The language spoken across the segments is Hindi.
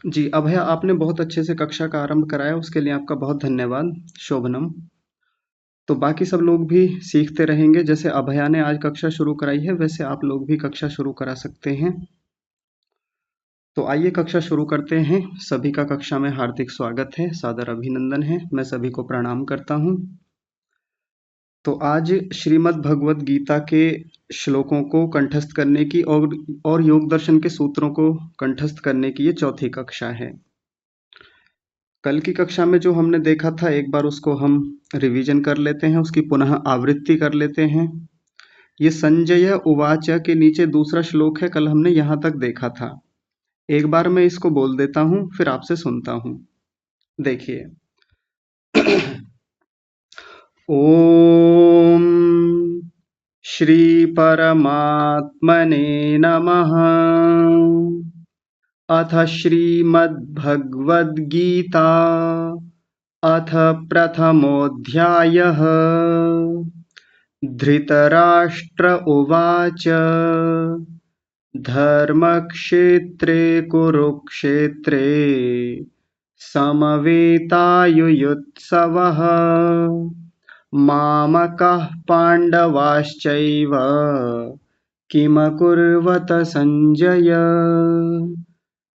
जी, अभय आपने बहुत अच्छे से कक्षा का आरंभ कराया, उसके लिए आपका बहुत धन्यवाद। शोभनम। तो बाकी सब लोग भी सीखते रहेंगे, जैसे अभया ने आज कक्षा शुरू कराई है, वैसे आप लोग भी कक्षा शुरू करा सकते हैं। तो आइए कक्षा शुरू करते हैं। सभी का कक्षा में हार्दिक स्वागत है, सादर अभिनंदन है। मैं सभी को प्रणाम करता हूँ। तो आज श्रीमद् भगवद गीता के श्लोकों को कंठस्थ करने की और योग दर्शन के सूत्रों को कंठस्थ करने की ये चौथी कक्षा है। कल की कक्षा में जो हमने देखा था, एक बार उसको हम रिवीजन कर लेते हैं, उसकी पुनः आवृत्ति कर लेते हैं। ये संजय उवाच के नीचे दूसरा श्लोक है, कल हमने यहाँ तक देखा था। एक बार मैं इसको बोल देता हूँ, फिर आपसे सुनता हूँ। देखिए। ओम श्री परमात्मने नमः। अथ श्रीमद्भगवद्गीता अथ प्रथमोऽध्यायः। धृतराष्ट्र उवाच धर्मक्षेत्रे कुरुक्षेत्रे समवेतायुयुत्सवः मामकाः पाण्डवाश्चैव किमकुर्वत सञ्जय।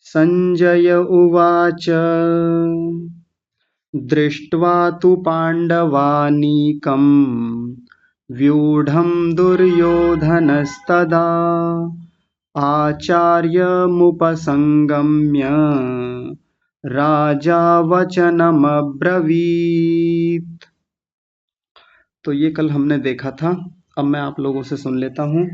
सञ्जय उवाच दृष्ट्वा तु पाण्डवानीकं व्यूढं दुर्योधनस्तदा आचार्यमुपसङ्गम्य राजा वचनमब्रवीत्। तो ये कल हमने देखा था। अब मैं आप लोगों से सुन लेता हूँ।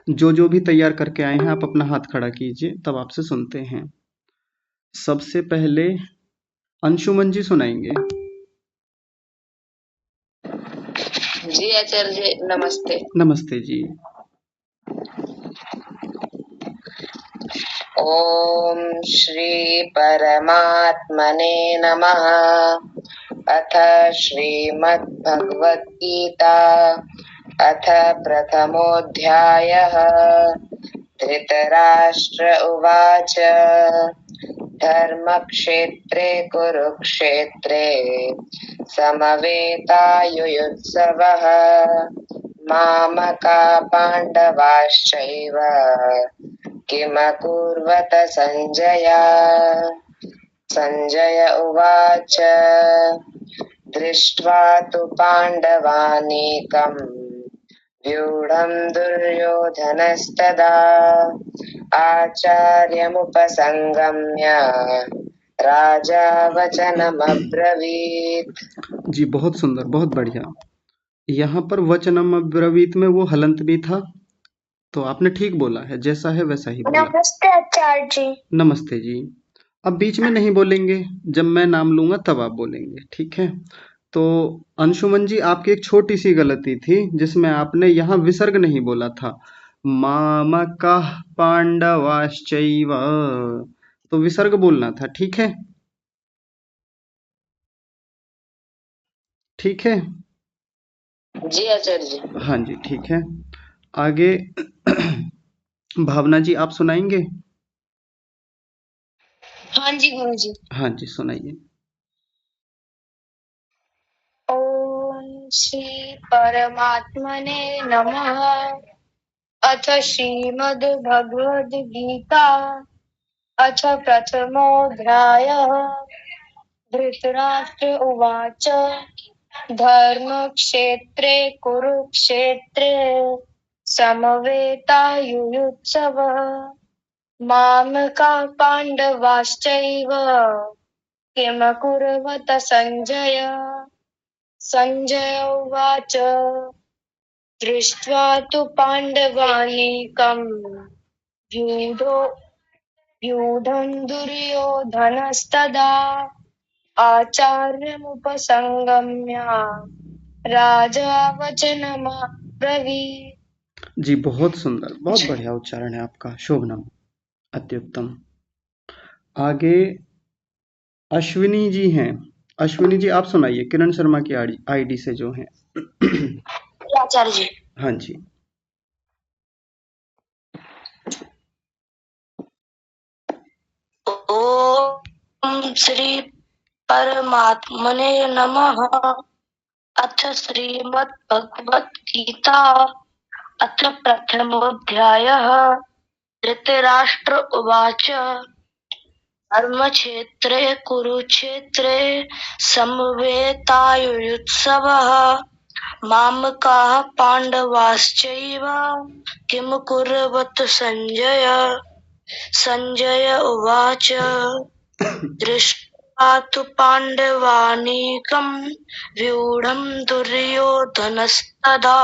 जो भी तैयार करके आए हैं, आप अपना हाथ खड़ा कीजिए, तब आपसे सुनते हैं। सबसे पहले अंशुमन जी सुनाएंगे। जी आचार्य नमस्ते। नमस्ते जी। ओम श्री परमात्मने नमः। अथ श्रीमद्भगवद्गीता अथ प्रथमोऽध्यायः। धृतराष्ट्र उवाच धर्मक्षेत्रे कुरुक्षेत्रे समवेतायुयुत्सवः मामका पाण्डवाश्चैव किमकुर्वत सञ्जय। सञ्जय उवाच दृष्ट्वा तु पाण्डवानीकम् व्यूढं दुर्योधनस्तदा आचार्यमुपसङ्गम्य राजा वचनमब्रवीत्। जी बहुत सुंदर, बहुत बढ़िया। यहाँ पर वचनम अब्रवीत में वो हलंत भी था, तो आपने ठीक बोला है, जैसा है वैसा ही बोला। नमस्ते आचार्य जी। नमस्ते जी। अब बीच में नहीं बोलेंगे, जब मैं नाम लूंगा तब आप बोलेंगे, ठीक है? तो अंशुमन जी, आपकी एक छोटी सी गलती थी, जिसमें आपने यहाँ विसर्ग नहीं बोला था। मामकाः पांडवाश्चैव, तो विसर्ग बोलना था, ठीक है? ठीक है। जी आचार्य जी। हाँ जी, ठीक है। आगे भावना जी, आप सुनाएंगे? हाँ जी गुरु जी। हाँ जी, सुनाइए। ओम श्री परमात्मने नमः। अथ श्रीमद्भगवद्गीता अथ प्रथमोऽध्यायः। धृतराष्ट्र उवाच धर्मक्षेत्रे कुरुक्षेत्रे समवेतायुयुत्सवः मामकाः पाण्डवाश्चैव किमकुर्वत सञ्जय। सञ्जय उवाच दृष्ट्वा तु पाण्डवानीकम् व्यूढं दुर्योधनस्तदा आचार्यमुपसङ्गम्य राजा वचनमब्रवीत्। जी बहुत सुंदर, बहुत बढ़िया उच्चारण है आपका, शोभनम, अत्युत्तम। आगे अश्विनी जी हैं। अश्विनी जी, आप सुनाइए, किरण शर्मा की आईडी से जो हैं। आचार्य जी। हाँ जी। श्री परमात्मने नमः। अथ श्रीमद्भगवद्गीता अथ प्रथमोऽध्यायः। धृतराष्ट्र उवाच धर्मक्षेत्रे कुरुक्षेत्रे समवेतायुयुत्सवः मामकाः पाण्डवाश्चैव किं कुर्वत संजय। संजय उवाच दृष्ट्वा तु पाण्डवानीकं व्यूढं दुर्योधनस्तदा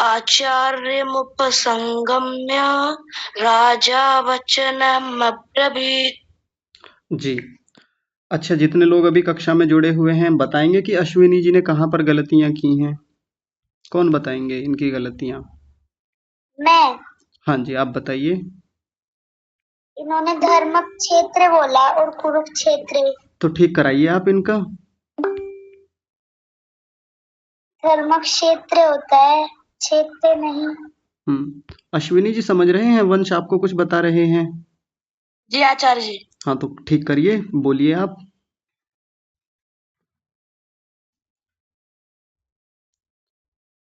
आचार्यमुपसंगम्य राजा वचनमब्रवीत्। जी। अच्छा, जितने लोग अभी कक्षा में जुड़े हुए हैं बताएंगे कि अश्विनी जी ने कहाँ पर गलतियां की हैं? कौन बताएंगे इनकी गलतियां? मैं। हाँ जी, आप बताइए। इन्होंने धर्म क्षेत्र बोला और कुरुक्षेत्र। तो ठीक कराइए आप इनका। धर्म क्षेत्र होता है, क्षेत्र नहीं। अश्विनी जी समझ रहे हैं? वंश आपको कुछ बता रहे हैं? जी आचार्य जी। हाँ, तो ठीक करिए, बोलिए आप।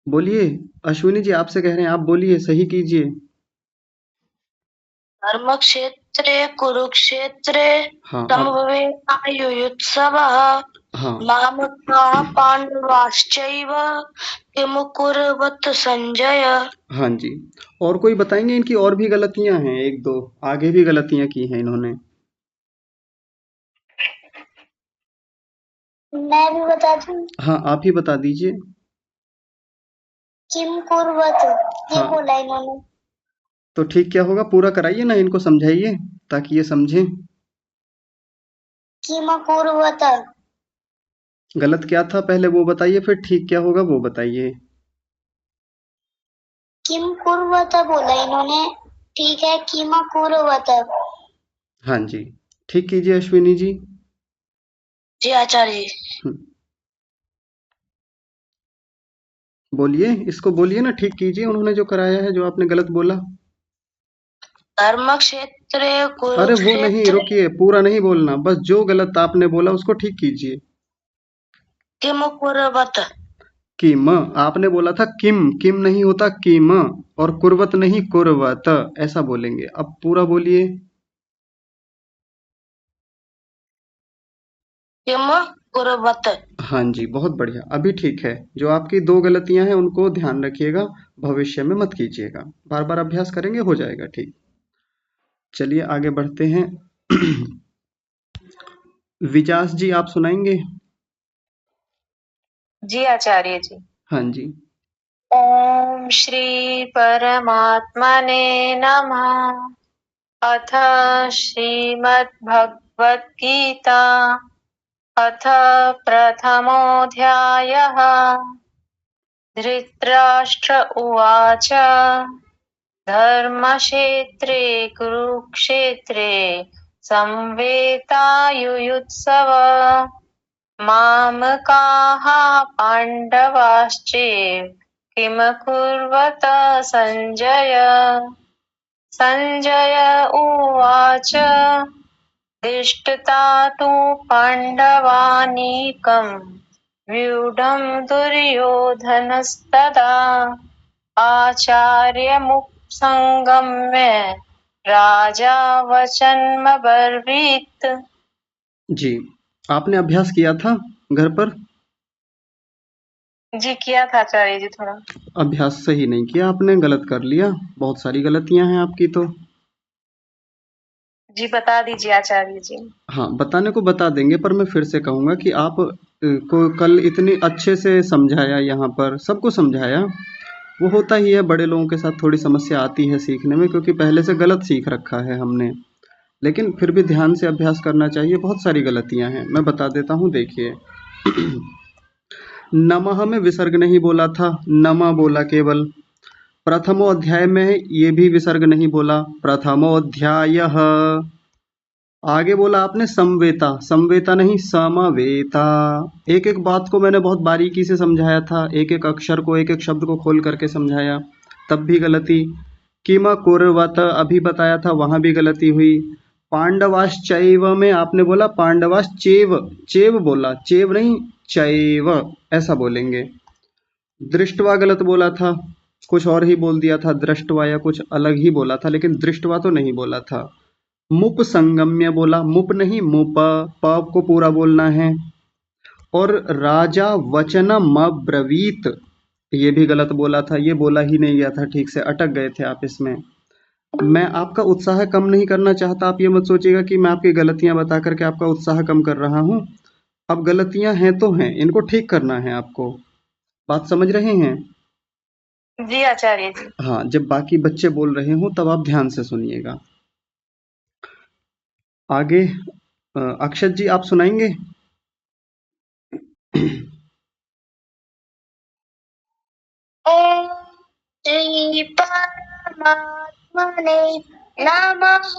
बोलिए, अश्विनी जी आपसे कह रहे हैं, आप बोलिए, सही कीजिए। धर्म क्षेत्रे कुरुक्षेत्रे हाँ समवेतायुयुत्सवः हाँ मामकाः पाण्डवाश्चैव किं कुर्वत संजय। हाँ जी। और कोई बताएंगे? इनकी और भी गलतियां हैं, एक दो आगे भी गलतियां की हैं इन्होंने। मैं भी बता दूं। हाँ, आप ही बता दीजिए। किम कुर्वत ये हाँ, बोला इन्होंने। तो ठीक क्या होगा? पूरा कराइए ना, इनको समझाइए ताकि ये समझें। किम कुर्वत गलत क्या था पहले वो बताइए, फिर ठीक क्या होगा वो बताइए। किम कुर्वत बोला इन्होंने। ठीक है, किम कुर्वत। हाँ जी, ठीक कीजिए अश्विनी जी। जी आचार्य जी। हम्म, बोलिए, इसको बोलिए ना, ठीक कीजिए। उन्होंने जो कराया है, जो आपने गलत बोला। धर्म क्षेत्रे अरे वो नहीं, कुरुक्षेत्र रुकिए, पूरा नहीं बोलना, बस जो गलत आपने बोला उसको ठीक कीजिए। किम कुर्वत। किम, आपने बोला था किम, किम नहीं होता किम, और कुर्वत नहीं कुर्वत, ऐसा बोलेंगे। अब पूरा बोलिए। किम कुर्वत। हाँ जी, बहुत बढ़िया, अभी ठीक है। जो आपकी दो गलतियां हैं उनको ध्यान रखिएगा, भविष्य में मत कीजिएगा। बार बार अभ्यास करेंगे, हो जाएगा ठीक। चलिए आगे बढ़ते हैं। विजास जी आप सुनाएंगे? जी आचार्य जी। हाँ जी। ओम श्री परमात्मने नमः। अथ श्रीमद्भगवद्गीता अथ प्रथमोऽध्यायः। धृतराष्ट्र उवाच धर्मक्षेत्रे कुरुक्षेत्रे समवेतायुयुत्सव मामकाः पाण्डवाश्चैव किं कुर्वत संजय। संजय उवाच दृष्ट्वा तु पाण्डवानीकं व्यूढं दुर्योधनस्तदा आचार्यमुपसंगम्य राजा वचनमब्रवीत्। जी, आपने अभ्यास किया था घर पर? जी किया था आचार्य जी थोड़ा। अभ्यास सही नहीं किया आपने, गलत कर लिया। बहुत सारी गलतियां हैं आपकी तो। जी बता दीजिए आचार्य जी। हाँ, बताने को बता देंगे, पर मैं फिर से कहूंगा कि आप को कल इतने अच्छे से समझाया, यहाँ पर सबको समझाया। वो होता ही है, बड़े लोगों के साथ थोड़ी समस्या आती है सीखने में, क्योंकि पहले से गलत सीख रखा है हमने। लेकिन फिर भी ध्यान से अभ्यास करना चाहिए। बहुत सारी गलतियां हैं, मैं बता देता हूँ, देखिए। नमः में विसर्ग नहीं बोला था, नमः बोला केवल। प्रथमोऽध्याय में ये भी विसर्ग नहीं बोला, प्रथमोऽध्यायः। आगे बोला आपने समवेता, समवेता नहीं समवेता। एक एक बात को मैंने बहुत बारीकी से समझाया था, एक एक अक्षर को, एक एक शब्द को खोल करके समझाया, तब भी गलती। किम कुर्वत अभी बताया था, वहां भी गलती हुई। पांडवाश्चैव में आपने बोला पांडवाश्चेव, चेव बोला, चेव नहीं चैव, ऐसा बोलेंगे। दृष्टवा गलत बोला था, कुछ और ही बोल दिया था, दृष्टवा या कुछ अलग ही बोला था, लेकिन दृष्टवा तो नहीं बोला था। मुप संगम्य बोला, मुप नहीं मुप, प को पूरा बोलना है। और राजा वचनमब्रवीत, ये भी गलत बोला था, ये बोला ही नहीं गया था ठीक से, अटक गए थे आप इसमें। मैं आपका उत्साह कम नहीं करना चाहता, आप ये मत सोचिएगा कि मैं आपकी गलतियां बता करके आपका उत्साह कम कर रहा हूं। अब गलतियां हैं तो हैं, इनको ठीक करना है आपको। बात समझ रहे हैं? जी आचार्य जी। हाँ, जब बाकी बच्चे बोल रहे हो तब आप ध्यान से सुनिएगा। आगे अक्षत जी आप सुनाएंगे? ओम श्री परमात्मने नमः।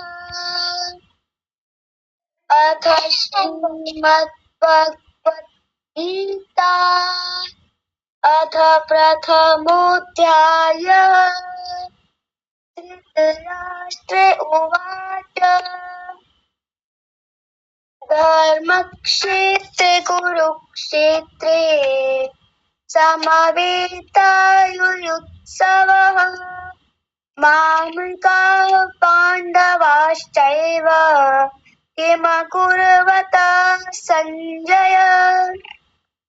अथ श्रीमद्भगवद्गीता अथ प्रथमोऽध्यायः। धृतराष्ट्र उवाच धर्मक्षेत्रे कुरुक्षेत्रे समवेतायुयुत्सवः। मामकाः पाण्डवाश्चैव किमकुर्वत सञ्जय।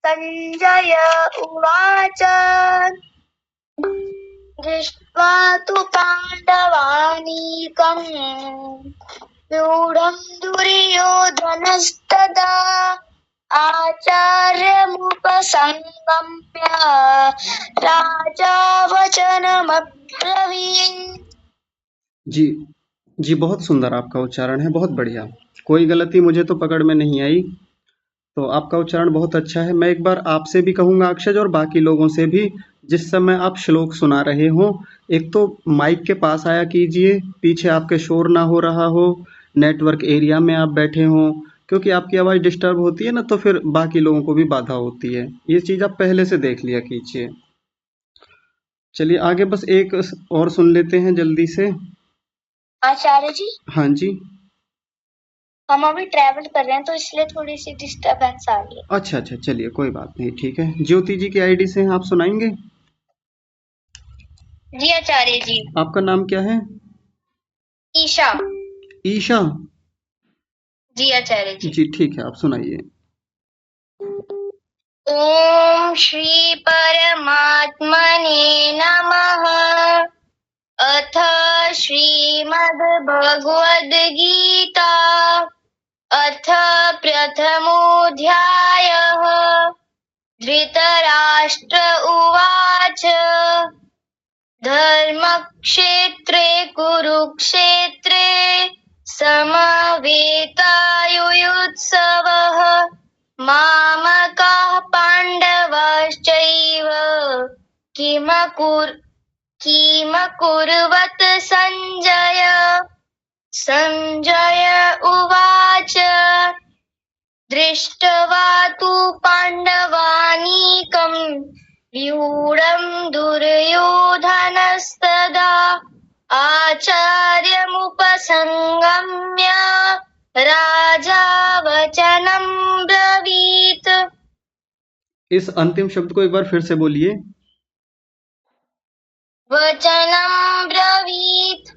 सञ्जय उवाच दृष्ट्वा तु पाण्डवानीकम् व्यूढम् दुर्योधनस्तदा आचार्यमुपसङ्गम्य राजा वचनमब्रवीत्। जी जी, बहुत सुंदर आपका उच्चारण है, बहुत बढ़िया। कोई गलती मुझे तो पकड़ में नहीं आई, तो आपका उच्चारण बहुत अच्छा है। मैं एक बार आपसे भी कहूंगा अक्षय और बाकी लोगों से भी, जिस समय आप श्लोक सुना रहे हो, एक तो माइक के पास आया कीजिए, पीछे आपके शोर ना हो रहा हो, नेटवर्क एरिया में आप बैठे हो, क्योंकि आपकी आवाज़ डिस्टर्ब होती है ना, तो फिर बाकी लोगों को भी बाधा होती है। ये चीज़ आप पहले से देख लिया कीजिए। चलिए आगे बस एक और सुन लेते हैं जल्दी से। आचार्य जी, हाँ जी। हम अभी ट्रैवल कर रहे हैं तो इसलिए थोड़ी सी डिस्टरबेंस आ रही है। अच्छा अच्छा, चलिए कोई बात नहीं, ठीक है। ज्योति जी की आईडी से हैं, आप सुनाएंगे? जी आचार्य जी। आपका नाम क्या है? ईशा। ईशा? जी आचार्य जी। जी ठीक है, आप सुनाइए। ओम श्री परमात्मने नमः। अथ श्रीमद्भगवद्गीता अथ प्रथमोऽध्यायः। धृतराष्ट्र उवाच धर्मक्षेत्रे कुरुक्षेत्रे समवेतायुयुत्सवः। मामकाः पाण्डवाश्चैव किमकुर्वत सञ्जय। सञ्जय उवाच दृष्ट्वा तु पाण्डवानीकम् व्यूढम् दुर्योधनस्तदा आचार्यमुपसङ्गम्य राजा वचनम् ब्रवीत्। इस अंतिम शब्द को एक बार फिर से बोलिए। वचनम् ब्रवीत्।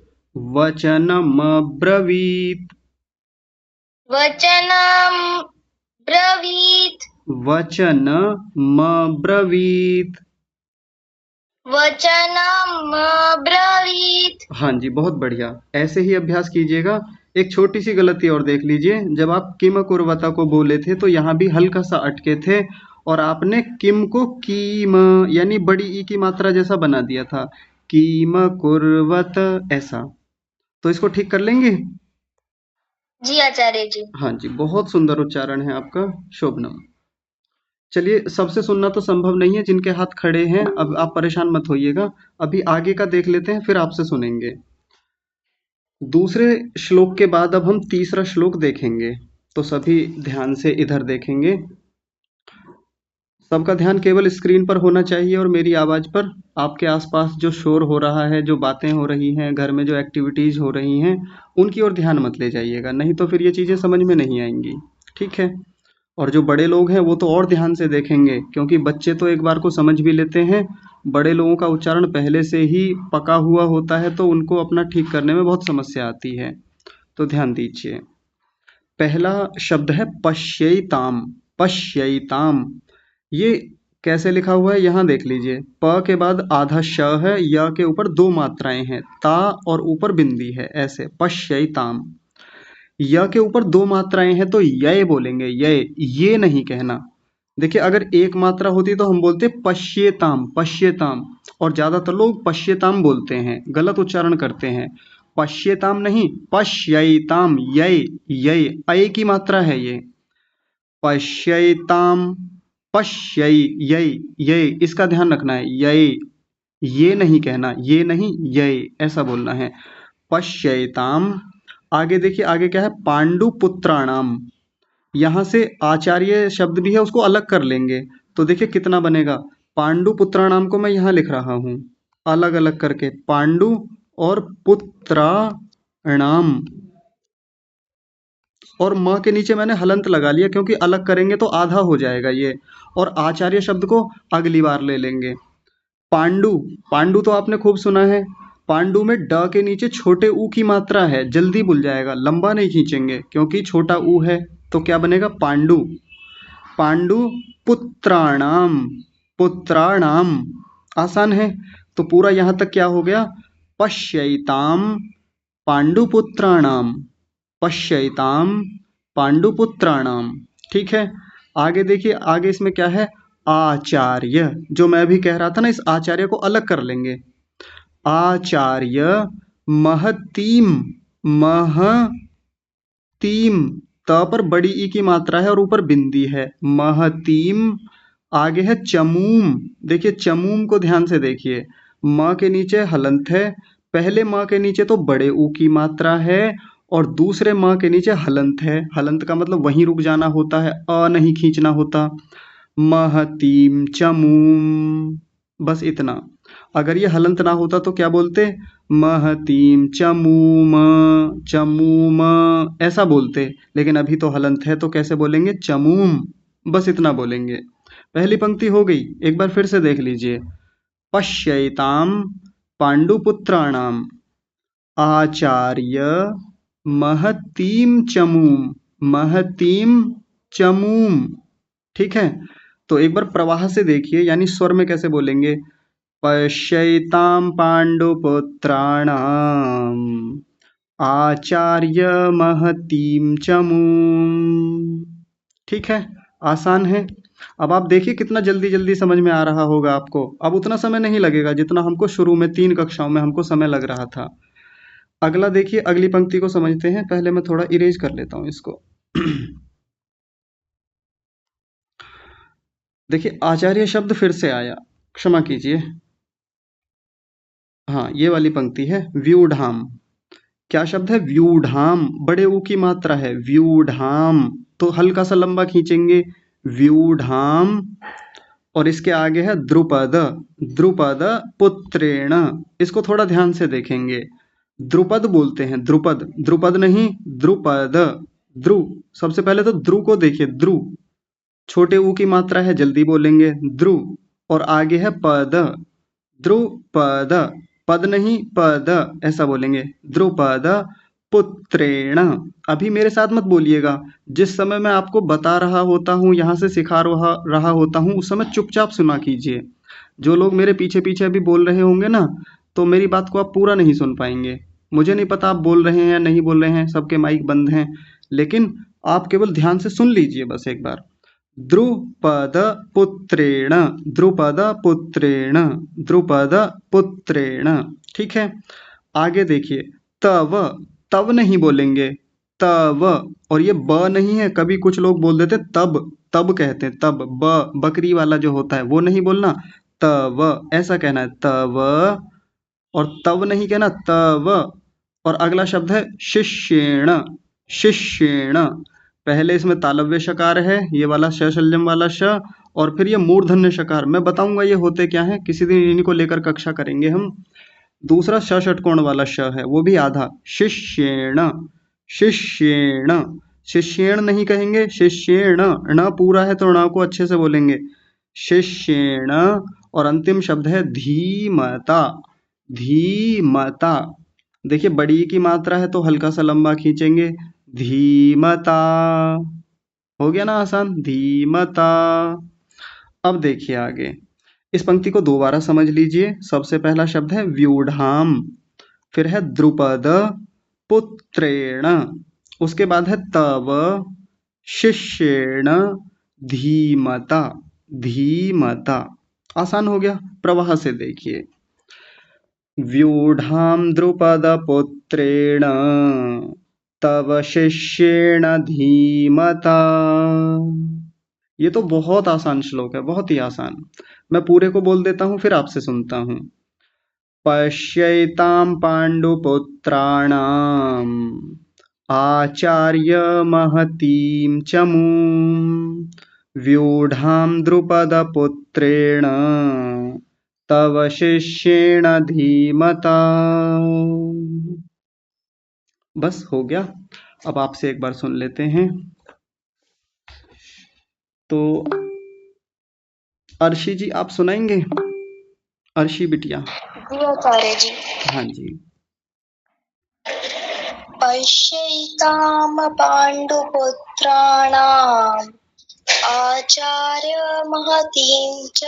वचनमब्रवीत्। वचनम् ब्रवीत्। वचनमब्रवीत्। वचनमब्रवीत्। हाँ जी, बहुत बढ़िया, ऐसे ही अभ्यास कीजिएगा। एक छोटी सी गलती और देख लीजिए, जब आप किम कुर्वता को बोले थे तो यहाँ भी हल्का सा अटके थे, और आपने किम को कीम यानी बड़ी ई की मात्रा जैसा बना दिया था, कीम कुर्वत ऐसा। तो इसको ठीक कर लेंगे? जी आचार्य जी। हाँ जी, बहुत सुंदर उच्चारण है आपका, शोभनम। चलिए, सबसे सुनना तो संभव नहीं है, जिनके हाथ खड़े हैं अब आप परेशान मत होइएगा। अभी आगे का देख लेते हैं, फिर आपसे सुनेंगे। दूसरे श्लोक के बाद अब हम तीसरा श्लोक देखेंगे, तो सभी ध्यान से इधर देखेंगे। सबका ध्यान केवल स्क्रीन पर होना चाहिए और मेरी आवाज़ पर। आपके आसपास जो शोर हो रहा है, जो बातें हो रही हैं, घर में जो एक्टिविटीज़ हो रही हैं, उनकी ओर ध्यान मत ले जाइएगा, नहीं तो फिर ये चीज़ें समझ में नहीं आएंगी। ठीक है? और जो बड़े लोग हैं वो तो और ध्यान से देखेंगे, क्योंकि बच्चे तो एक बार को समझ भी लेते हैं। बड़े लोगों का उच्चारण पहले से ही पका हुआ होता है, तो उनको अपना ठीक करने में बहुत समस्या आती है। तो ध्यान दीजिए। पहला शब्द है पश्यैताम। पश्यैताम, ये कैसे लिखा हुआ है यहाँ देख लीजिए। प के बाद आधा श है, य के ऊपर दो मात्राएं हैं, ता और ऊपर बिंदी है, ऐसे पश्यैताम। य के ऊपर दो मात्राएं हैं तो य बोलेंगे, ये नहीं कहना। देखिए, अगर एक मात्रा होती तो हम बोलते पश्येताम, पश्येताम। और ज्यादातर लोग पश्येताम बोलते हैं, गलत उच्चारण करते हैं। पश्येताम नहीं, पश्यैताम, य अय की मात्रा है ये। पश्यैताम, पश्यै, य इसका ध्यान रखना है, ये नहीं कहना, ये नहीं, ऐसा बोलना है। पश्यैताम। आगे देखिए, आगे क्या है, पांडुपुत्राणाम। यहाँ से आचार्य शब्द भी है, उसको अलग कर लेंगे तो देखिए कितना बनेगा। पांडुपुत्राणाम को मैं यहाँ लिख रहा हूँ अलग अलग करके, पांडु और पुत्राणाम। और म के नीचे मैंने हलंत लगा लिया, क्योंकि अलग करेंगे तो आधा हो जाएगा ये। और आचार्य शब्द को अगली बार ले लेंगे। पांडु, पांडु तो आपने खूब सुना है। पांडु में ड के नीचे छोटे ऊ की मात्रा है, जल्दी भूल जाएगा, लंबा नहीं खींचेंगे क्योंकि छोटा ऊ है। तो क्या बनेगा, पांडु। पांडु पुत्राणाम, पुत्राणाम। आसान है। तो पूरा यहां तक क्या हो गया, पश्यैताम पांडुपुत्राणाम, पश्यैताम पांडुपुत्राणाम। ठीक है? आगे देखिए, आगे इसमें क्या है, आचार्य। जो मैं भी कह रहा था ना, इस आचार्य को अलग कर लेंगे। आचार्य महतीम, महतीम, त पर बड़ी ई की मात्रा है और ऊपर बिंदी है, महतीम। आगे है चमूम। देखिए, चमूम को ध्यान से देखिए, म के नीचे हलंत है। पहले म के नीचे तो बड़े ऊ की मात्रा है और दूसरे म के नीचे हलंत है। हलंत का मतलब वहीं रुक जाना होता है, अ नहीं खींचना होता। महतीम चमूम, बस इतना। अगर ये हलंत ना होता तो क्या बोलते, महतीम चमूम, चमूम, ऐसा बोलते। लेकिन अभी तो हलंत है तो कैसे बोलेंगे, चमूम, बस इतना बोलेंगे। पहली पंक्ति हो गई, एक बार फिर से देख लीजिए। पश्यैताम पांडुपुत्राणाम, आचार्य महतीम चमूम, महतीम चमूम। ठीक है? तो एक बार प्रवाह से देखिए, यानी स्वर में कैसे बोलेंगे। पश्यैतां पाण्डुपुत्राणाम् आचार्य महतीं चमूम्। ठीक है? आसान है। अब आप देखिए कितना जल्दी जल्दी समझ में आ रहा होगा आपको। अब उतना समय नहीं लगेगा जितना हमको शुरू में 3 कक्षाओं में हमको समय लग रहा था। अगला देखिए, अगली पंक्ति को समझते हैं। पहले मैं थोड़ा इरेज कर लेता हूँ इसको। देखिए, आचार्य शब्द फिर से आया, क्षमा कीजिए। हाँ, ये वाली पंक्ति है, व्यूढ़ाम। क्या शब्द है, व्यूढ़ाम, बड़े ऊ की मात्रा है, व्यूढ़ाम। तो हल्का सा लंबा खींचेंगे, व्यूढ़ाम। और इसके आगे है द्रुपद, द्रुपद पुत्रेण। इसको थोड़ा ध्यान से देखेंगे, द्रुपद बोलते हैं, द्रुपद, द्रुपद नहीं, द्रुपद। द्रु, सबसे पहले तो द्रु को देखिए, द्रु, छोटे ऊ की मात्रा है, जल्दी बोलेंगे, द्रु। और आगे है पद, द्रुपद, पद नहीं पद, ऐसा बोलेंगे, द्रुपद पुत्रेण। अभी मेरे साथ मत बोलिएगा, जिस समय मैं आपको बता रहा होता हूँ, यहाँ से सिखा रहा होता हूँ, उस समय चुपचाप सुना कीजिए। जो लोग मेरे पीछे पीछे अभी बोल रहे होंगे ना, तो मेरी बात को आप पूरा नहीं सुन पाएंगे। मुझे नहीं पता आप बोल रहे हैं या नहीं बोल रहे हैं, सबके माइक बंद हैं, लेकिन आप केवल ध्यान से सुन लीजिए बस एक बार। द्रुपदपुत्रेण, द्रुपदपुत्रेण, द्रुपदपुत्रेण। ठीक है? आगे देखिए, तव, तव नहीं बोलेंगे, तव। और ये ब नहीं है, कभी कुछ लोग बोल देते तब, तब कहते हैं, तब, ब बकरी वाला जो होता है वो नहीं बोलना, तव ऐसा कहना है, तव। और तव नहीं कहना, तव। और अगला शब्द है शिष्येण, शिष्येण। पहले इसमें तालव्य शकार है, ये वाला शल्यम वाला श, और फिर ये मूर्धन्य शकार, मैं बताऊंगा ये होते क्या है, किसी दिन इन्हीं को लेकर कक्षा करेंगे हम। दूसरा श षटकोण वाला श है, वो भी आधा, शिष्येण, शिष्येण, शिष्येण नहीं कहेंगे, शिष्येण, ण पूरा है तो ण को अच्छे से बोलेंगे, शिष्येण। और अंतिम शब्द है धीमता, धीमता। देखिए बड़ी की मात्रा है तो हल्का सा लंबा खींचेंगे, धीमता। हो गया ना आसान, धीमता। अब देखिए आगे, इस पंक्ति को दोबारा समझ लीजिए। सबसे पहला शब्द है व्यूढ़ाम, फिर है द्रुपद पुत्रेण, उसके बाद है तव शिष्येण धीमता, धीमता। आसान हो गया। प्रवाह से देखिए, व्यूढ़ाम द्रुपद पुत्रेण तव शिष्येण धीमता। ये तो बहुत आसान श्लोक है, बहुत ही आसान। मैं पूरे को बोल देता हूँ फिर आपसे सुनता हूँ। पश्यैतां पाण्डुपुत्राणाम् आचार्य महतीं चमूं व्यूढ़ां द्रुपदपुत्रेण तव शिष्येण धीमता। बस हो गया। अब आपसे एक बार सुन लेते हैं। तो अर्शी जी आप सुनाएंगे? अर्शी बिटिया। जी आचार्य जी। हाँ जी। पश्यैतां पाण्डुपुत्राणाम् आचार्य महतीं च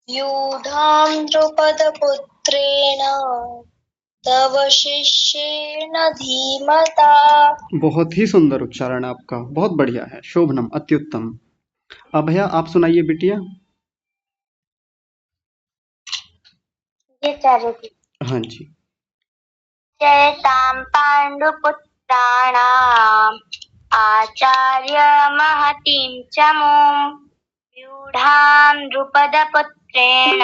व्यूढां द्रुपदपुत्रेण तव शिष्येण धीमता। बहुत ही सुंदर उच्चारण आपका, बहुत बढ़िया है, शोभनम, अत्युत्तम। अब भैया आप सुनाइए बिटिया। आचार्य जी। हाँ जी। चैतां पाण्डुपुत्राणाम् आचार्य महतीं च व्यूढां द्रुपदपुत्रेण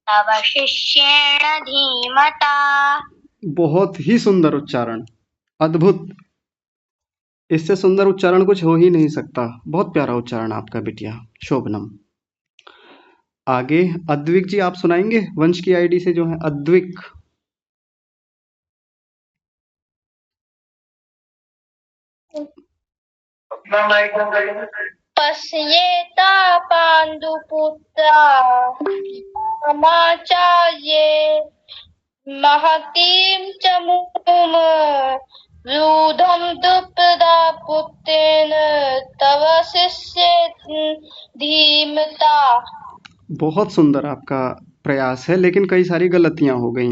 तव शिष्येण धीमता। बहुत ही सुंदर उच्चारण, अद्भुत। इससे सुंदर उच्चारण कुछ हो ही नहीं सकता। बहुत प्यारा उच्चारण आपका बिटिया, शोभनम। आगे अद्विक जी आप सुनाएंगे, वंश की आईडी से जो है अद्विक। पश्येता पाण्डुपुत्रा समाचार्ये महतीं च व्यूढं द्रुपदपुत्रेण तव शिष्येण धीमता। बहुत सुंदर आपका प्रयास है, लेकिन कई सारी गलतियां हो गई।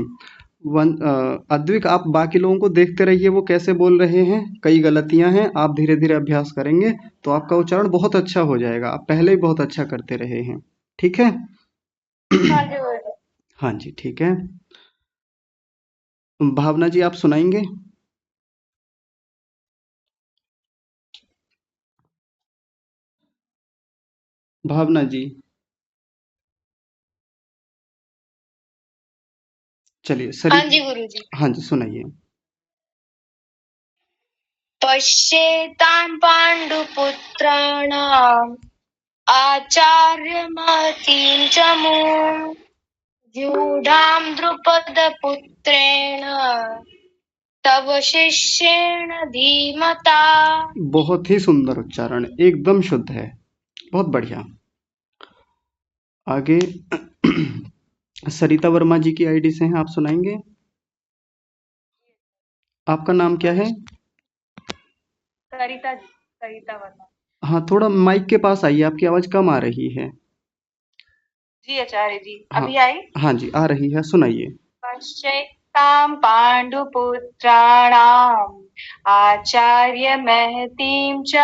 अद्विक आप बाकी लोगों को देखते रहिए वो कैसे बोल रहे हैं, कई गलतियां हैं। आप धीरे धीरे अभ्यास करेंगे तो आपका उच्चारण बहुत अच्छा हो जाएगा। आप पहले ही बहुत अच्छा करते रहे हैं, ठीक है? हाँ जी। हाँ जी, ठीक है। भावना जी आप सुनाएंगे? भावना जी, चलिए सरी। हाँ जी गुरुजी। हाँ जी, सुनाइए। पश्येतां पाण्डुपुत्राणाम् आचार्यमहतीं च व्यूढां द्रुपदपुत्रेण तव शिष्येण धीमता। बहुत ही सुंदर उच्चारण, एकदम शुद्ध है, बहुत बढ़िया। आगे सरिता वर्मा जी की आईडी से हैं, आप सुनाएंगे? आपका नाम क्या है? सरिता वर्मा। हाँ, थोड़ा माइक के पास आइए, आपकी आवाज कम आ रही है। जी आचार्य जी। हाँ, अभी आई? हाँ जी आ रही है, सुनाइए। पश्येतां पाण्डुपुत्राणाम् आचार्य महतीं च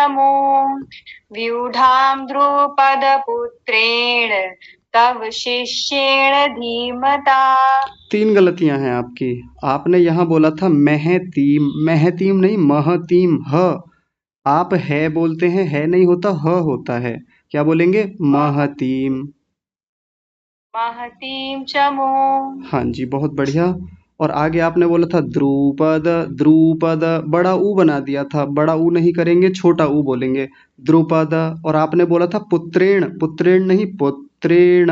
व्यूढां द्रुपदपुत्रेण तव शिष्येण धीमता। 3 गलतियां हैं आपकी। आपने यहाँ बोला था महतीम, महतीम नहीं महतीम, ह। आप है बोलते हैं, है नहीं होता, ह होता है। क्या बोलेंगे? महतीम। महतीं च हाँ जी, बहुत बढ़िया। और आगे आपने बोला था द्रुपद, द्रुपद, बड़ा ऊ बना दिया था, बड़ा ऊ नहीं करेंगे, छोटा ऊ बोलेंगे, द्रुपद। और आपने बोला था पुत्रेण, पुत्रेण नहीं पुत्रेण,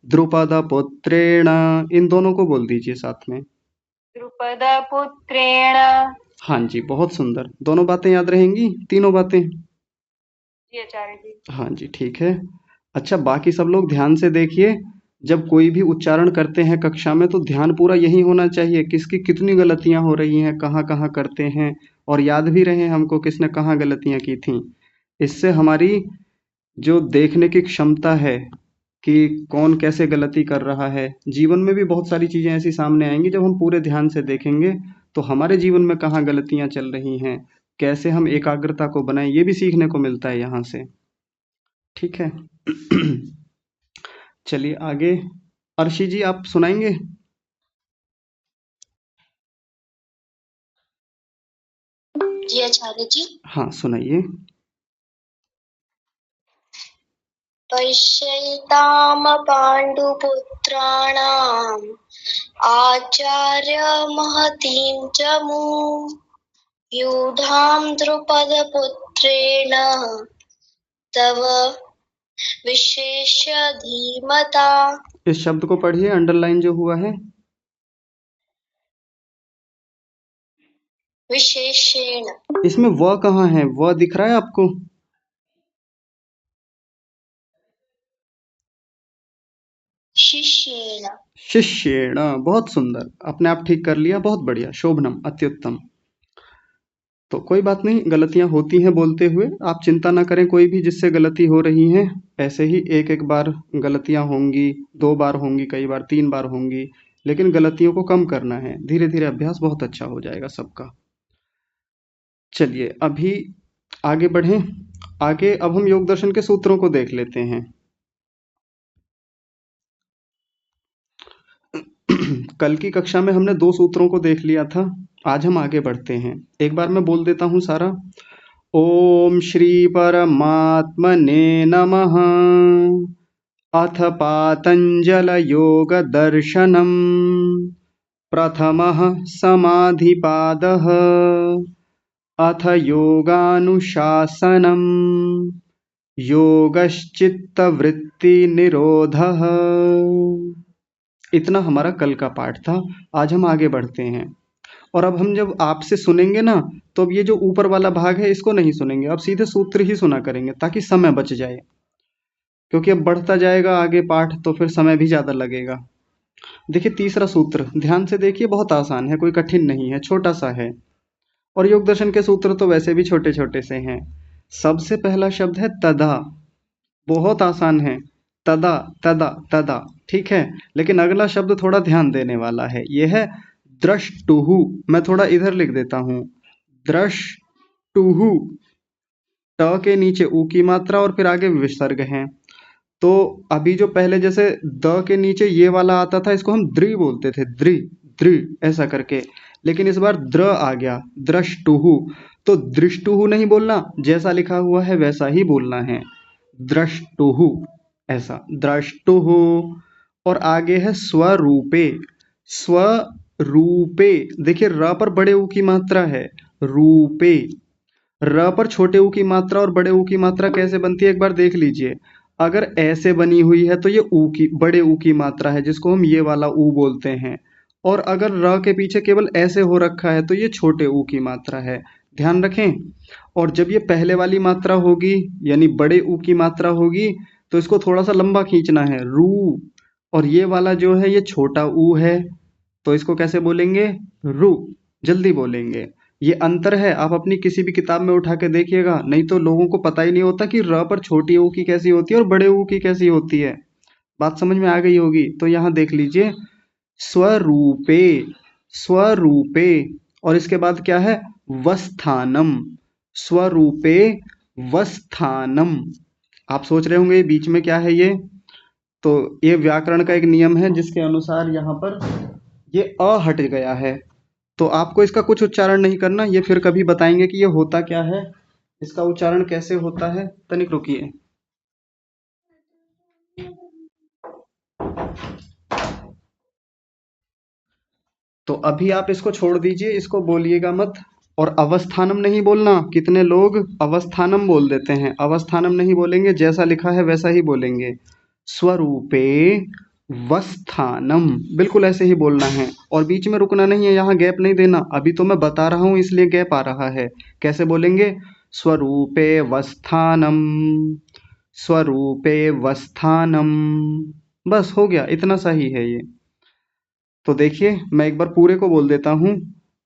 द्रुपद पुत्रेण, इन दोनों को बोल दीजिए साथ में। द्रुपद पुत्रेण। हाँ जी, बहुत सुंदर। दोनों बातें याद रहेंगी, तीनों बातें? जी आचार्य जी। हाँ जी, ठीक है। अच्छा, बाकी सब लोग ध्यान से देखिए, जब कोई भी उच्चारण करते हैं कक्षा में तो ध्यान पूरा यही होना चाहिए, किसकी कितनी गलतियां हो रही हैं, कहाँ कहाँ करते हैं, और याद भी रहे हमको किसने कहाँ गलतियां की थी। इससे हमारी जो देखने की क्षमता है कि कौन कैसे गलती कर रहा है, जीवन में भी बहुत सारी चीजें ऐसी सामने आएंगी जब हम पूरे ध्यान से देखेंगे तो हमारे जीवन में कहाँ गलतियां चल रही हैं, कैसे हम एकाग्रता को बनाएं, ये भी सीखने को मिलता है यहाँ से। ठीक है। चलिए आगे, अर्शी जी आप सुनाएंगे? जी आचार्य जी। हाँ सुनाइए। पश्यताम पाण्डुपुत्राणाम् आचार्य महतीं च यूधां द्रुपदपुत्रेण तव विशेष धीमता। इस शब्द को पढ़िए, अंडरलाइन जो हुआ है। विशेषेण। इसमें व कहाँ है, व दिख रहा है आपको? शिष्येण। शिष्येण, बहुत सुंदर, अपने आप ठीक कर लिया, बहुत बढ़िया, शोभनम, अत्युत्तम। तो कोई बात नहीं, गलतियां होती हैं बोलते हुए, आप चिंता ना करें, कोई भी जिससे गलती हो रही है, ऐसे ही एक एक बार गलतियां होंगी, 2 बार होंगी, कई बार 3 बार होंगी, लेकिन गलतियों को कम करना है, धीरे धीरे अभ्यास बहुत अच्छा हो जाएगा सबका। चलिए अभी आगे बढ़ें। आगे अब हम योग दर्शन के सूत्रों को देख लेते हैं। कल की कक्षा में हमने 2 सूत्रों को देख लिया था, आज हम आगे बढ़ते हैं। एक बार मैं बोल देता हूँ सारा। ओम श्री परमात्मने नमः। अथ पातंजल योग दर्शनम। प्रथमः समाधिपादः। अथ योगानुशासनम्। योगश्चित्तवृत्ति निरोधः। इतना हमारा कल का पाठ था। आज हम आगे बढ़ते हैं, और अब हम जब आपसे सुनेंगे ना, तो अब ये जो ऊपर वाला भाग है इसको नहीं सुनेंगे, अब सीधे सूत्र ही सुना करेंगे ताकि समय बच जाए, क्योंकि अब बढ़ता जाएगा आगे पाठ तो फिर समय भी ज्यादा लगेगा। देखिए तीसरा सूत्र ध्यान से देखिए, बहुत आसान है, कोई कठिन नहीं है, छोटा सा है। और योग दर्शन के सूत्र तो वैसे भी छोटे छोटे से हैं। सबसे पहला शब्द है तदा, बहुत आसान है, तदा तदा तदा, ठीक है। लेकिन अगला शब्द थोड़ा ध्यान देने वाला है, यह है द्रष्टुहु। मैं थोड़ा इधर लिख देता हूं, द्रष्टुहु। ट के नीचे ऊ की मात्रा और फिर आगे विसर्ग है। तो अभी जो पहले जैसे द के नीचे ये वाला आता था, इसको हम द्रि बोलते थे, द्रि द्रि ऐसा करके, लेकिन इस बार द्र आ गया, द्रष्टुहु। तो दृष्टुहु नहीं बोलना, जैसा लिखा हुआ है वैसा ही बोलना है, द्रष्टुहु, ऐसा द्रष्टुहु। और आगे है स्वरूपे, स्वरूपे। देखिए र पर बड़े ऊ की मात्रा है, रूपे। र पर छोटे ऊ की मात्रा और बड़े ऊ की मात्रा कैसे बनती है एक बार देख लीजिए। अगर ऐसे बनी हुई है तो ये ऊ की, बड़े ऊ की मात्रा है, जिसको हम ये वाला ऊ बोलते हैं। और अगर र के पीछे केवल ऐसे हो रखा है तो ये छोटे ऊ की मात्रा है, ध्यान रखें। और जब ये पहले वाली मात्रा होगी यानी बड़े ऊ की मात्रा होगी, तो इसको थोड़ा सा लंबा खींचना है, रू। और ये वाला जो है ये छोटा ऊ है, तो इसको कैसे बोलेंगे, रु। जल्दी बोलेंगे, ये अंतर है, आप अपनी किसी भी किताब में उठा के देखिएगा, नहीं तो लोगों को पता ही नहीं होता कि र पर छोटी ऊ की कैसी होती है और बड़े ऊ की कैसी होती है। बात समझ में आ गई होगी, तो यहाँ देख लीजिए, स्वरूपे, स्वरूपे। और इसके बाद क्या है, वस्थानम, स्वरूपे वस्थानम। आप सोच रहे होंगे ये बीच में क्या है, ये तो ये व्याकरण का एक नियम है जिसके अनुसार यहाँ पर ये अ हट गया है, तो आपको इसका कुछ उच्चारण नहीं करना, ये फिर कभी बताएंगे कि ये होता क्या है, इसका उच्चारण कैसे होता है। तनिक रुकिए। तो अभी आप इसको छोड़ दीजिए, इसको बोलिएगा मत। और अवस्थानम नहीं बोलना। कितने लोग अवस्थानम बोल देते हैं, अवस्थानम नहीं बोलेंगे, जैसा लिखा है वैसा ही बोलेंगे। स्वरूपे वस्थानम, बिल्कुल ऐसे ही बोलना है और बीच में रुकना नहीं है, यहाँ गैप नहीं देना। अभी तो मैं बता रहा हूँ इसलिए गैप आ रहा है। कैसे बोलेंगे? स्वरूपे वस्थानम, स्वरूपे वस्थानम। बस हो गया, इतना सही है ये। तो देखिए मैं एक बार पूरे को बोल देता हूँ।